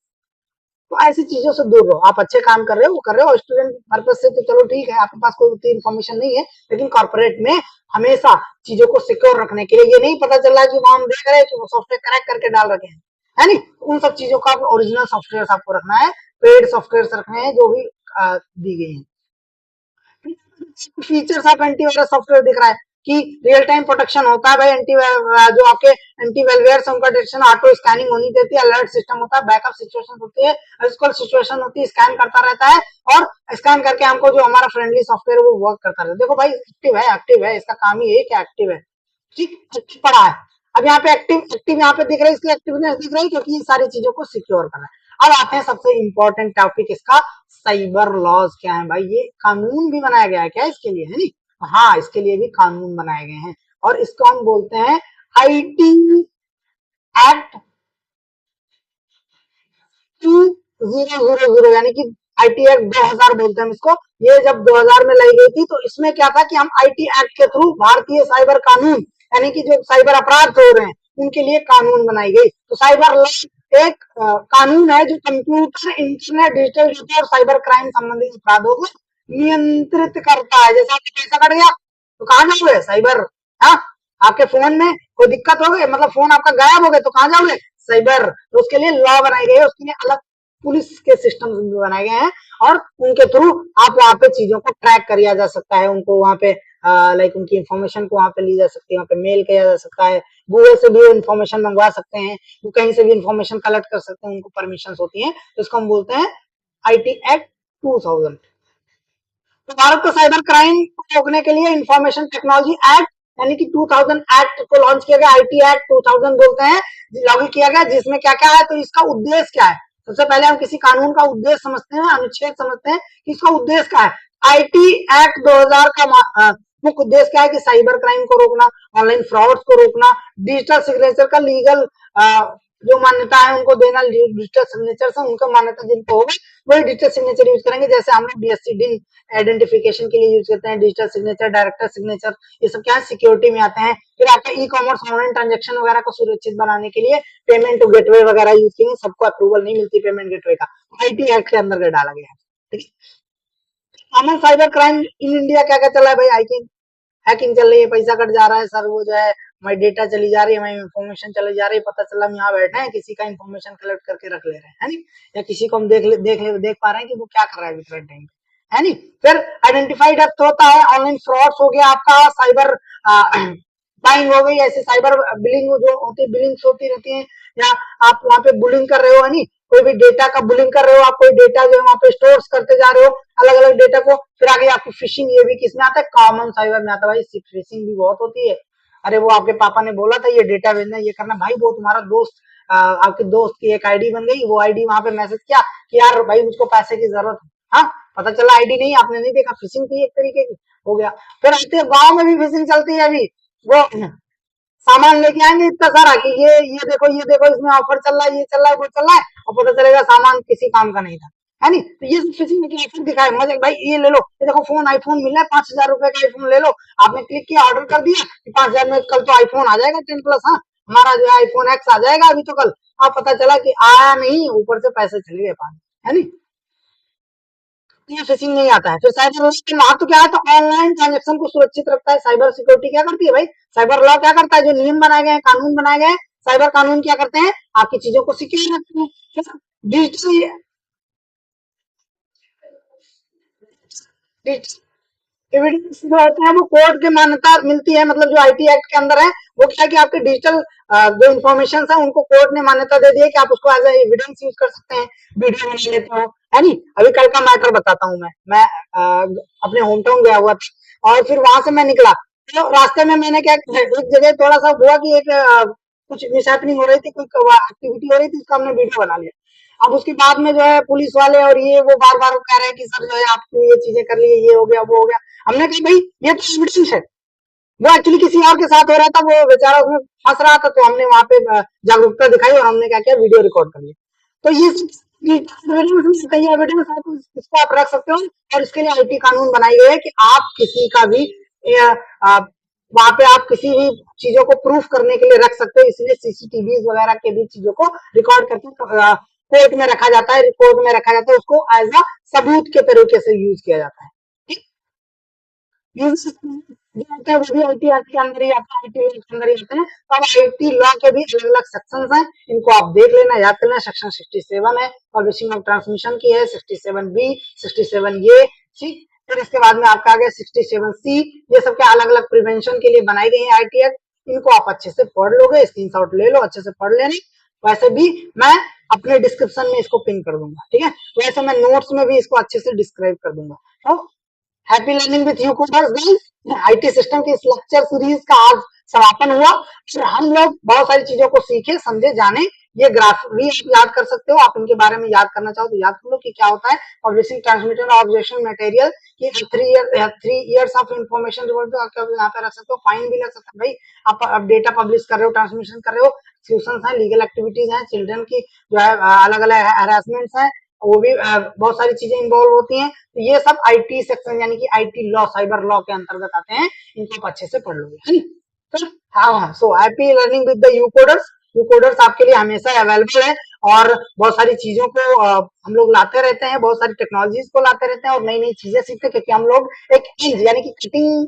तो ऐसी चीजों से दूर रहो। आप अच्छे काम कर रहे हो, वो कर रहे हो, स्टूडेंट पर्पज से तो चलो ठीक है, आपके पास कोई उतनी इन्फॉर्मेशन नहीं है, लेकिन कॉर्पोरेट में हमेशा चीजों को सिक्योर रखने के लिए, ये नहीं पता चल रहा है कि वहां हम देख रहे हैं कि वो सॉफ्टवेयर क्रैक करके डाल रखे हैं, है नहीं? उन सब चीजों का ओरिजिनल सॉफ्टवेयर आपको रखना है, पेड सॉफ्टवेयर रखने हैं जो भी दी गई है। फीचर्स ऑफ एंटीवायरस सॉफ्टवेयर दिख रहा है कि रियल टाइम प्रोटेक्शन होता है भाई, जो आपके एंटीवेलवेयर से उनका डिटेक्शन, ऑटो स्कैनिंग होनी देती है, अलर्ट सिस्टम होता है, बैकअप सिचुएशन होती है, सिचुएशन होती है, स्कैन करता रहता है, और स्कैन करके हमको जो हमारा फ्रेंडली सॉफ्टवेयर वो वर्क करता रहता है। देखो भाई एक्टिव है, इसका काम ही है कि एक्टिव है, ठीक, एक्टिव पड़ा है। अब यहाँ पे एक्टिव एक्टिव यहाँ पे दिख रहा है, इसकी एक्टिवनेस दिख रही है क्योंकि ये सारी चीजों को सिक्योर करना है। अब आते हैं सबसे इंपॉर्टेंट टॉपिक इसका, साइबर लॉज क्या है भाई, ये कानून भी बनाया गया है क्या इसके लिए, है नहीं? हाँ, इसके लिए भी कानून बनाए गए हैं, और इसको हम बोलते हैं आईटी एक्ट 2000, यानी कि आईटी एक्ट 2000 बोलते हैं इसको। ये जब 2000 में लाई गई थी तो इसमें क्या था कि हम आईटी एक्ट के थ्रू भारतीय साइबर कानून, यानी कि जो साइबर अपराध हो रहे हैं उनके लिए कानून बनाई गई। तो साइबर लॉ एक कानून है जो कंप्यूटर, इंटरनेट, डिजिटल डेटा और साइबर क्राइम संबंधित अपराधों को नियंत्रित करता है। जैसे आपका पैसा कट गया तो कहाँ जाओगे? साइबर। हाँ, आपके फोन में कोई दिक्कत हो गई, मतलब फोन आपका गायब हो गया तो कहाँ जाओगे? साइबर। तो उसके लिए लॉ बनाई गई है, उसके लिए अलग पुलिस के सिस्टम बनाए गए हैं, और उनके थ्रू आप वहां पे चीजों को ट्रैक किया जा सकता है, उनको वहां पे लाइक उनकी इंफॉर्मेशन को वहां पे ली जा सकती है, वहां पे मेल किया जा सकता है, गूगल से भी इंफॉर्मेशन मंगवा सकते हैं, वो कहीं से भी इंफॉर्मेशन कलेक्ट कर सकते हैं, उनको परमिशन होती है। तो इसको हम बोलते हैं आईटी एक्ट 2000। तो भारत को साइबर क्राइम को रोकने के लिए इंफॉर्मेशन टेक्नोलॉजी एक्ट यानी कि 2000 एक्ट को लॉन्च किया गया, आईटी एक्ट 2000 बोलते हैं, लागू किया गया, जिसमें क्या क्या है, तो इसका उद्देश्य क्या है? सबसे पहले हम किसी कानून का उद्देश्य समझते हैं, अनुच्छेद समझते हैं कि इसका उद्देश्य क्या है। आईटी एक्ट 2000 का मुख्य उद्देश्य क्या है कि साइबर क्राइम को रोकना, ऑनलाइन फ्रॉड्स को रोकना, डिजिटल सिग्नेचर का लीगल जो मान्यता है उनको देना, डिजिटल सिग्नेचर से उनका मान्यता जिनको होगी वही डिजिटल सिग्नेचर यूज करेंगे। जैसे हम लोग डीएससी डिन आइडेंटिफिकेशन के लिए यूज करते हैं, डिजिटल सिग्नेचर, डायरेक्टर सिग्नेचर, ये सब क्या है, सिक्योरिटी में आते हैं। फिर आपका ई कॉमर्स, ऑनलाइन ट्रांजेक्शन वगैरह को सुरक्षित बनाने के लिए पेमेंट गेटवे वगैरह यूज करेंगे, सबको अप्रूवल नहीं मिलती पेमेंट गेटवे का, आईटी एक्ट के अंदर डाला गया है। ठीक है, common cyber crime in India क्या क्या चला है भाई? हैकिंग, हैकिंग चल रही है, पैसा कट जा रहा है सर, वो जो है हमारी डेटा चली जा रही है, हमारी इन्फॉर्मेशन चली जा रही है, पता चला हम यहाँ बैठे हैं, किसी का इन्फॉर्मेशन कलेक्ट करके रख ले रहे हैं, है नहीं? या किसी को हम देख पा रहे हैं कि वो क्या कर रहा है डिफरेंट टाइम पे, है नहीं? फिर आइडेंटिफाइड डेप्थ होता है, ऑनलाइन फ्रॉड्स हो गया आपका, साइबर बाइंग हो गई, ऐसे साइबर बिलिंग जो होती है, बिलिंग्स होती रहती है, या आप वहाँ पे बुलिंग कर रहे हो, है नहीं? कोई भी डेटा का बुलिंग कर रहे हो, आप कोई डेटा जो है वहाँ पे स्टोर करते जा रहे हो अलग अलग डेटा को। फिर आगे आपकी फिशिंग, ये भी किसमें आता है? कॉमन साइबर में आता है भाई। फिशिंग भी बहुत होती है, अरे वो आपके पापा ने बोला था ये डेटा भेजना, ये करना, भाई वो तुम्हारा दोस्त, आपके दोस्त की एक आईडी बन गई, वो आईडी वहां पे मैसेज किया कि यार भाई मुझको पैसे की जरूरत है, हाँ, पता चला आईडी नहीं, आपने नहीं देखा, फिशिंग थी एक तरीके की, हो गया। फिर आते गांव में भी फिशिंग चलती है अभी, वो सामान लेके आएंगे इतना सारा कि ये देखो इसमें ऑफर चल रहा है, ये चल रहा है, वो चल रहा है, और पता चलेगा सामान किसी काम का नहीं था, है नहीं। तो ये फिशिंग ने क्या दिखाया, मजे भाई ये ले लो, ये देखो फोन आईफोन मिल रहा है 5,000 रुपए का आईफोन ले लो। आपने क्लिक किया, ऑर्डर कर दिया कि 5,000 में कल तो आईफोन आ जाएगा 10 प्लस। हाँ, हमारा जो है आईफोन एक्स आ जाएगा अभी तो कल। अब पता चला कि आया नहीं, ऊपर से पैसे चले गए पानी, है नहीं। ये फिशिंग नहीं आता है। फिर साइबर लॉ तो क्या है, तो ऑनलाइन ट्रांजेक्शन को सुरक्षित रखता है। साइबर सिक्योरिटी क्या करती है भाई, साइबर लॉ क्या करता है, जो नियम बनाए गए हैं, कानून बनाए गए हैं, साइबर कानून क्या करते हैं, आपकी चीजों को सिक्योर रखते हैं। डिजिटल एविडेंस जो होते हैं वो कोर्ट की मान्यता मिलती है, मतलब जो आईटी एक्ट के अंदर है, वो क्या है कि आपके डिजिटल जो इंफॉर्मेशन है उनको कोर्ट ने मान्यता दे दी है कि आप उसको एज एविडेंस यूज कर सकते हैं, वीडियो बना लेते हो, है नहीं। अभी कल का मैटर बताता हूँ मैं अपने होम टाउन गया हुआ था और फिर वहां से मैं निकला, तो रास्ते में मैंने क्या किया, एक जगह थोड़ा सा हुआ कि एक कुछ मिसहैपनिंग हो रही थी, कोई एक्टिविटी हो रही थी, उसका हमने वीडियो बना लिया। अब उसके बाद में जो है पुलिस वाले और ये वो बार बार कह रहे हैं कि सर जो है आप ये चीजें कर लिए, ये हो गया वो हो गया। हमने कहा भाई ये तो एविडेंस है, वो एक्चुअली किसी और के साथ हो रहा था, वो बेचारा उसमें फंस रहा था, तो हमने वहां पे जागरूकता दिखाई और हमने क्या किया, वीडियो रिकॉर्ड कर लिया। तो ये एविडेंस कहीं एविडेंस है, तो इसको आप रख सकते हो। और इसके लिए आईटी कानून बनाई गई है कि आप किसी का भी वहां पे आप किसी भी चीजों को प्रूफ करने के लिए रख सकते हो, इसलिए सीसीटीवी वगैरह के भी चीजों को रिकॉर्ड करके कोर्ट में रखा जाता है, कोर्ट में रखा जाता है, उसको एज अ सबूत के तरीके से यूज किया जाता है। ठीक, यूज जो होते हैं वो भी आईटी एक्ट के अंदर ही आता है, आईटी लॉ के अंदर ही आते हैं। तो अब आईटी लॉ के भी अलग अलग सेक्शंस हैं, इनको आप देख लेना, याद कर लेना। सेक्शन 67 है पब्लिशिंग ऑफ ट्रांसमिशन की है, 67B, 67A, ठीक। फिर इसके बाद में आपका आ गया 67C, ये सब के अलग अलग प्रिवेंशन के लिए बनाई गई है आईटी एक्ट। इनको आप अच्छे से पढ़ लोगे, स्क्रीनशॉट ले लो, अच्छे से पढ़ लेना। वैसे भी मैं अपने डिस्क्रिप्शन में इसको पिन कर दूंगा, ठीक है। वैसे मैं नोट्स में भी इसको अच्छे से डिस्क्राइब कर दूंगा। तो happy learning with you coders guys, IT system की इस लेक्चर सीरीज का आज समापन हुआ। फिर हम लोग बहुत सारी चीजों को सीखे, समझे, जाने। ये ग्राफ भी आप याद कर सकते हो, आप इनके बारे में याद करना चाहो तो याद कर लो कि क्या होता है पब्लिशिंग ट्रांसमिटर ऑब्जेक्शन मटेरियल की 3 इयर्स ऑफ इंफॉर्मेशन यहाँ पे रख सकते हो, फाइन भी लग सकता है भाई। आप डेटा पब्लिश कर रहे हो, ट्रांसमिशन कर रहे हो, एक्सक्यूशन है, लीगल एक्टिविटीज है, चिल्ड्रन की जो है अलग अलग हरासमेंट है, वो भी बहुत सारी चीजें इन्वॉल्व होती हैं। तो ये सब आईटी सेक्शन यानी कि आईटी लॉ, साइबर लॉ के अंतर्गत आते हैं, इनको आप अच्छे से पढ़ लोगे, है नी। तो हाँ, so happy learning with the you coders. You coders आपके लिए हमेशा अवेलेबल है और बहुत सारी चीजों को हम लोग लाते रहते हैं, बहुत सारी टेक्नोलॉजीज को लाते रहते हैं और नई नई चीजें सीखते हैं, क्योंकि हम लोग एक इंज यानी कि कटिंग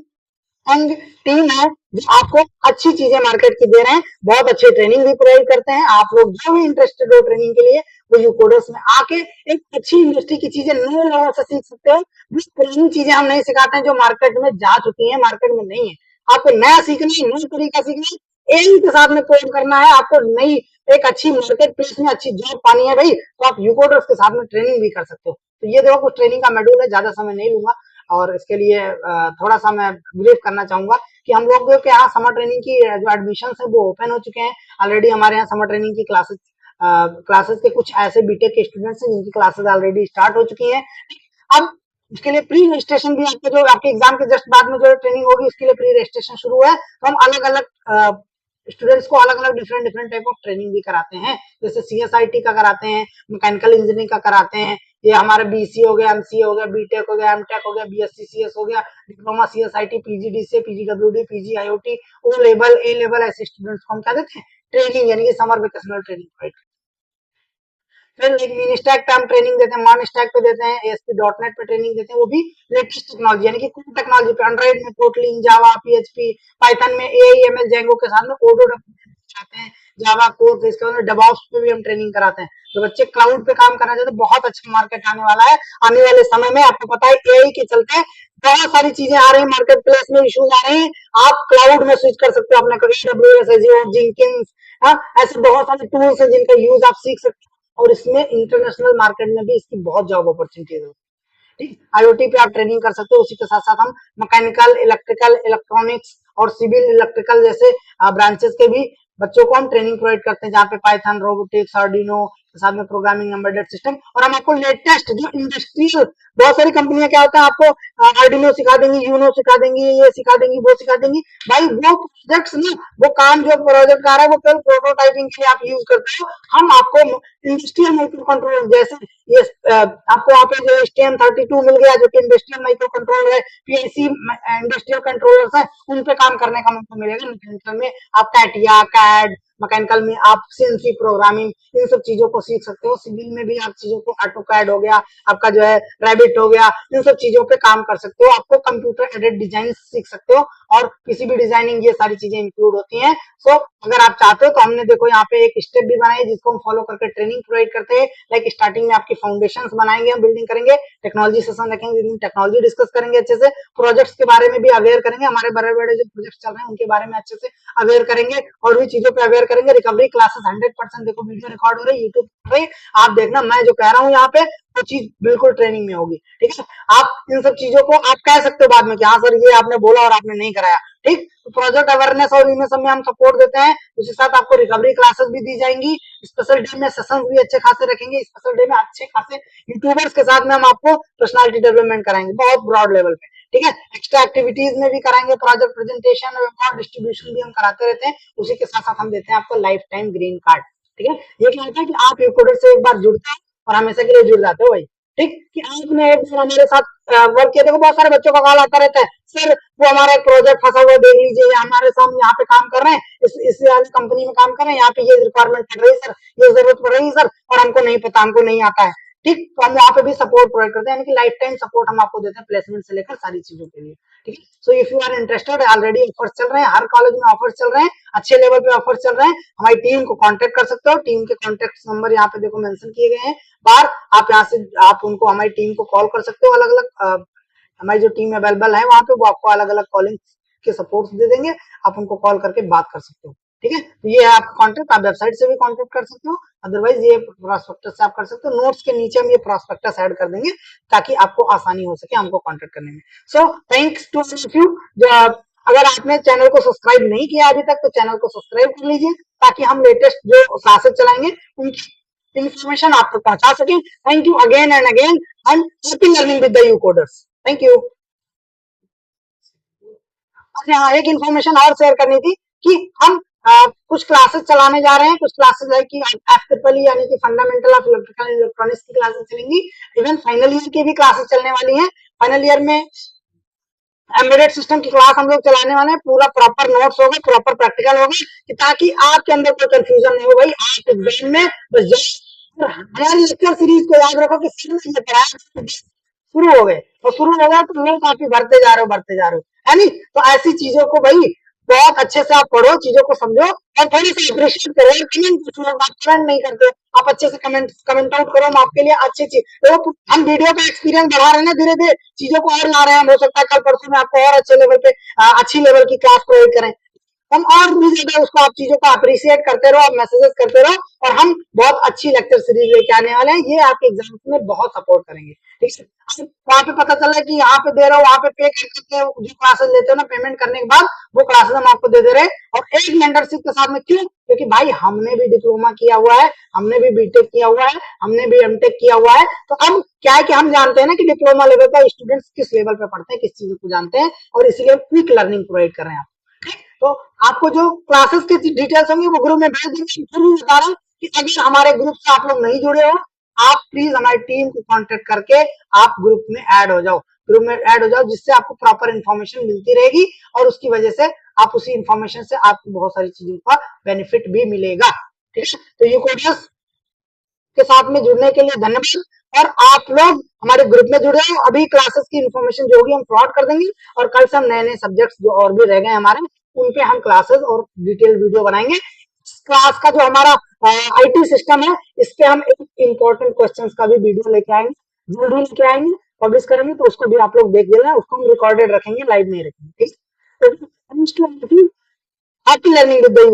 एंड टीम है जो आपको अच्छी चीजें मार्केट की दे रहे हैं, बहुत अच्छे ट्रेनिंग भी प्रोवाइड करते हैं। आप लोग जो भी इंटरेस्टेड हो ट्रेनिंग के लिए, वो यू कोडर्स में आके एक अच्छी इंडस्ट्री की चीजें नए लोगों से सीख सकते हो। जिस पुरानी चीजें हम नहीं सिखाते हैं जो मार्केट में जा चुकी है, मार्केट में नहीं है, आपको नया सीखना है, नई तरीका सीखना है, एम के साथ में कोड करना है, आपको नई एक अच्छी मार्केट प्लेस में अच्छी जॉब पानी है भाई, तो आप यू कोडर्स के साथ में ट्रेनिंग भी कर सकते हो। तो ये देखो कुछ ट्रेनिंग का मेड्यूल है, ज्यादा समय नहीं लूंगा और इसके लिए थोड़ा सा मैं ब्रीफ करना चाहूंगा कि हम लोग के यहाँ समर ट्रेनिंग की जो एडमिशन है वो ओपन हो चुके हैं ऑलरेडी। हमारे यहाँ समर ट्रेनिंग की क्लासेस के कुछ ऐसे बीटेक के स्टूडेंट्स हैं जिनकी क्लासेस ऑलरेडी स्टार्ट हो चुकी हैं। अब उसके लिए प्री रजिस्ट्रेशन भी आपके जो आपके एग्जाम के जस्ट बाद में जो ट्रेनिंग होगी उसके लिए प्री रजिस्ट्रेशन शुरू है। तो हम अलग अलग स्टूडेंट्स को अलग अलग different different type of training भी कराते हैं, जैसे सीएसआईटी का कराते हैं, मैकेनिकल इंजीनियरिंग का कराते हैं, ये हमारे बीसी हो गया, एमसीए हो गया, बीटेक हो गया, एमटेक हो गया, बीएससी सीएस हो गया, diploma CSIT, PGDCA, PGDWD, PGIOT, O level, A level, ऐसे स्टूडेंट्स को हम क्या देते हैं, ट्रेनिंग यानी कि समर वेकेशनल ट्रेनिंग। फिर एक मीन स्टैक पे हम ट्रेनिंग देते हैं, मान स्टैक पे देते हैं, ASP.NET पे ट्रेनिंग देते हैं, वो भी लेटेस्ट टेक्नोलॉजी यानी कि कोई टेक्नोलॉजी पे, एंड्रॉइड में कोटलिन, जावा, पीएचपी, पाइथन में एआईएमएल, जेंगो के साथ में ओडो आते हैं, जावा कोड, इसके बाद डेवऑप्स पे भी हम ट्रेनिंग कराते हैं। तो बच्चे क्लाउड पे काम करना चाहते हैं, बहुत अच्छा मार्केट आने वाला है। आने वाले समय में आपको पता है एआई के चलते बहुत सारी चीजें आ रही है, मार्केट प्लेस में इश्यूज आ रहे हैं, आप क्लाउड में स्विच कर सकते हो अपने AWS, Azure, Jenkins, ऐसे बहुत सारे टूल्स हैं जिनका यूज आप सीख सकते हो और इसमें इंटरनेशनल मार्केट में भी इसकी बहुत जॉब अपॉर्चुनिटीज है। ठीक, आईओटी पे आप ट्रेनिंग कर सकते हो। उसी के साथ साथ हम मैकेनिकल, इलेक्ट्रिकल, इलेक्ट्रॉनिक्स और सिविल इलेक्ट्रिकल जैसे ब्रांचेस के भी बच्चों को हम ट्रेनिंग प्रोवाइड करते हैं, जहाँ पे पाइथन, रोबोटिक्स, आर्डिनो, साथ में प्रोग्रामिंग, एम्बेडेड सिस्टम, और हम आपको लेटेस्ट जो इंडस्ट्रियल, बहुत सारी कंपनियां क्या होता है आपको आर्डिनो सिखा देंगी, यूनो सिखा देंगी, ये सिखा देंगी, वो सिखा देंगी। भाई वो प्रोजेक्ट्स ना, वो काम जो प्रोजेक्ट आ रहा है वो केवल प्रोटोटाइपिंग के लिए आप यूज करते हो। हम आपको इंडस्ट्रियल माइक्रो कंट्रोलर, जैसे ये आपको वहाँ पे जो STM32 मिल गया जो कि इंडस्ट्रियल माइक्रो कंट्रोलर है, PLC इंडस्ट्रियल कंट्रोलर्स है, उन पे काम करने का मौका मिलेगा। मैकेनिकल में आप कैटिया, कैड, मैकेनिकल में आप CNC प्रोग्रामिंग, इन सब चीजों को सीख सकते हो। सिविल में भी आप चीजों को ऑटो कैड हो गया, आपका जो है रैबिट हो गया, इन सब चीजों पे काम कर सकते हो। आपको कंप्यूटर एडेड डिजाइन सीख सकते हो, और किसी भी डिजाइनिंग ये सारी चीजें इंक्लूड होती हैं। सो अगर आप चाहते हो तो हमने देखो यहाँ पे एक स्टेप भी बनाई है जिसको हम फॉलो करके ट्रेनिंग प्रोवाइड करते हैं। लाइक स्टार्टिंग में आपकी फाउंडेशंस बनाएंगे, हम बिल्डिंग करेंगे, टेक्नोलॉजी सेशन रखेंगे, टेक्नोलॉजी डिस्कस करेंगे अच्छे से, प्रोजेक्ट्स के बारे में भी अवेयर करेंगे, हमारे बड़े बड़े जो प्रोजेक्ट्स चल रहे हैं उनके बारे में अच्छे से अवेयर करेंगे, और भी चीजों पे अवेयर करेंगे। रिकवरी क्लासेस 100% देखो वीडियो रिकॉर्ड हो रही है यूट्यूब पे, आप देखना, मैं जो कह रहा हूँ यहाँ पे वो चीज बिल्कुल ट्रेनिंग में होगी। ठीक है, आप इन सब चीजों को आप कह सकते हो बाद में कि हाँ सर ये आपने बोला और आपने नहीं कराया। ठीक, तो प्रोजेक्ट अवेयरनेस और इन सब में हम सपोर्ट देते हैं। उसके साथ आपको रिकवरी क्लासेस भी दी जाएंगी, स्पेशल डे में सेशंस भी अच्छे खासे रखेंगे, स्पेशल डे में अच्छे खासे यूट्यूबर्स के साथ में हम आपको पर्सनालिटी डेवलपमेंट कराएंगे बहुत ब्रॉड लेवल पे। ठीक है, एक्स्ट्रा एक्टिविटीज में भी कराएंगे, प्रोजेक्ट प्रेजेंटेशन और डिस्ट्रीब्यूशन भी हम कराते रहते हैं। उसी के साथ साथ हम देते हैं आपको लाइफ टाइम ग्रीन कार्ड। ठीक है, ये क्या होता है कि आप यूकोडर से एक बार जुड़ते हैं और हमेशा के लिए जुड़ जाते हो भाई। ठीक, कि आपने एक बार हमारे साथ वर्क किया, देखो बहुत सारे बच्चों का कॉल आता रहता है, सर वो हमारा एक प्रोजेक्ट फंसा हुआ देख लीजिए, हमारे सामने यहाँ पे काम कर रहे हैं, इस कंपनी में काम कर रहे हैं, यहाँ पे ये रिक्वायरमेंट पड़ रही है सर, ये जरूरत पड़ रही है सर, और हमको नहीं पता, हमको नहीं आता है। ठीक, तो हम वहाँ पे भी सपोर्ट प्रोवाइड करते हैं, यानी कि लाइफ टाइम सपोर्ट हम आपको देते हैं, प्लेसमेंट से लेकर सारी चीजों के लिए। ठीक है, so if you are interested, already offers चल रहे हैं, हर कॉलेज में ऑफर्स चल रहे हैं, अच्छे लेवल पे ऑफर्स चल रहे हैं, हमारी टीम को कांटेक्ट कर सकते हो। टीम के कांटेक्ट नंबर यहाँ पे देखो मेंशन किए गए हैं बाहर, आप यहाँ से आप उनको, हमारी टीम को कॉल कर सकते हो। अलग अलग हमारी जो टीम अवेलेबल है वहां पे, वो आपको अलग अलग कॉलिंग के सपोर्ट दे देंगे, आप उनको कॉल करके बात कर सकते हो। ठीक है, तो ये है आपका कॉन्टेक्ट, आप वेबसाइट से भी कॉन्टेक्ट कर सकते हो, अदरवाइज ये प्रोस्पेक्टस से आप कर सकते हो। नोट्स के नीचे हम ये प्रोस्पेक्टस ऐड कर देंगे ताकि आपको आसानी हो सके हमको कॉन्टेक्ट करने में। So thanks to you. जो अगर आपने चैनल को सब्सक्राइब नहीं किया अभी तक तो चैनल को सब्सक्राइब कर लीजिए, ताकि हम लेटेस्ट जो क्लासेस चलाएंगे उनकी इंफॉर्मेशन आप तक पहुंचा सकें। Thank you again and again, and happy learning with the uCoders. Thank you. अच्छा, एक इन्फॉर्मेशन और शेयर करनी थी कि हम कुछ क्लासेस चलाने जा रहे हैं, कुछ क्लासेस है कि FEE यानी कि fundamental of electrical and electronics की क्लासेस चलेंगी, इवन फाइनल ईयर की भी क्लासेस चलने वाली हैं। फाइनल ईयर में एम्बेडेड सिस्टम की क्लास हम लोग चलाने वाले हैं, पूरा प्रॉपर नोट्स होगा, प्रॉपर प्रैक्टिकल होगा, कि ताकि आपके अंदर कोई कंफ्यूजन नहीं हो। भाई आप एग्जाम में बस जाओ, हमारी लेक्चर सीरीज को याद रखो कि शुरू हो गए, और शुरू हो गया तो लोग काफी भरते जा रहे हो, भरते जा रहे हो, है नहीं? तो ऐसी चीजों को भाई बहुत अच्छे से आप पढ़ो, चीजों को समझो, और थोड़ी सी अप्रिशिएट करो। कमेंट कुछ लोग आप कमेंट नहीं करते, आप अच्छे से कमेंट आउट करो, हम आपके लिए अच्छी चीज, तो हम वीडियो का एक्सपीरियंस बढ़ा रहे हैं ना, धीरे धीरे चीजों को और ला रहे हैं। हो सकता है कल परसों में आपको और अच्छे लेवल पे अच्छी लेवल की क्लास प्रोवाइड करें, हम और भी ज्यादा उसको, आप चीजों को अप्रिशिएट करते रहो, आप मैसेजेस करते रहो, और हम बहुत अच्छी लेक्चर सीरीज लेके आने वाले हैं, ये आपके एग्जाम में बहुत सपोर्ट करेंगे। ठीक है, वहां पे पता चला कि यहाँ पे दे रहा हूँ, वहां पे पे करके जो क्लासेस लेते हो ना, पेमेंट करने के बाद वो क्लासेस हम आपको दे रहे हैं, और एक मेंटरशिप के साथ में। क्यों? क्योंकि भाई हमने भी डिप्लोमा किया हुआ है, हमने भी बीटेक किया हुआ है, हमने भी एमटेक किया हुआ है, तो अब क्या है कि हम जानते हैं ना कि डिप्लोमा लेवल का स्टूडेंट्स किस लेवल पे पढ़ते हैं, किस चीज को जानते हैं, और इसीलिए क्विक लर्निंग प्रोवाइड कर रहे हैं आप। तो आपको जो क्लासेस की डिटेल्स होंगी वो ग्रुप में भेज देंगे। फिर भी बता रहा हूँ कि अगर हमारे ग्रुप से आप लोग नहीं जुड़े हो, आप प्लीज हमारी टीम को कांटेक्ट करके आप ग्रुप में ऐड हो जाओ, ग्रुप में ऐड हो जाओ, जिससे आपको प्रॉपर इन्फॉर्मेशन मिलती रहेगी, और उसकी वजह से आप उसी इन्फॉर्मेशन से आपको बहुत सारी चीजों का बेनिफिट भी मिलेगा। ठीक है, तो यूकोडर्स के साथ में जुड़ने के लिए धन्यवाद, और आप लोग हमारे ग्रुप में जुड़े हो। अभी क्लासेस की इन्फॉर्मेशन जो होगी हम फ्रॉड कर देंगे, और कल से हम नए नए सब्जेक्ट्स जो और भी रह गए हमारे, उन पे हम क्लासेस और डिटेल वीडियो बनाएंगे। क्लास का जो हमारा IT सिस्टम है, इस पे हम एक इम्पोर्टेंट क्वेश्चंस का भी वीडियो लेके आएंगे, जल्दी लेके आएंगे, पब्लिश करेंगे, तो उसको भी आप लोग देख लेना, उसको हम रिकॉर्डेड रखेंगे, लाइव नहीं रखेंगे। ठीक है, हैप्पी लर्निंग विद द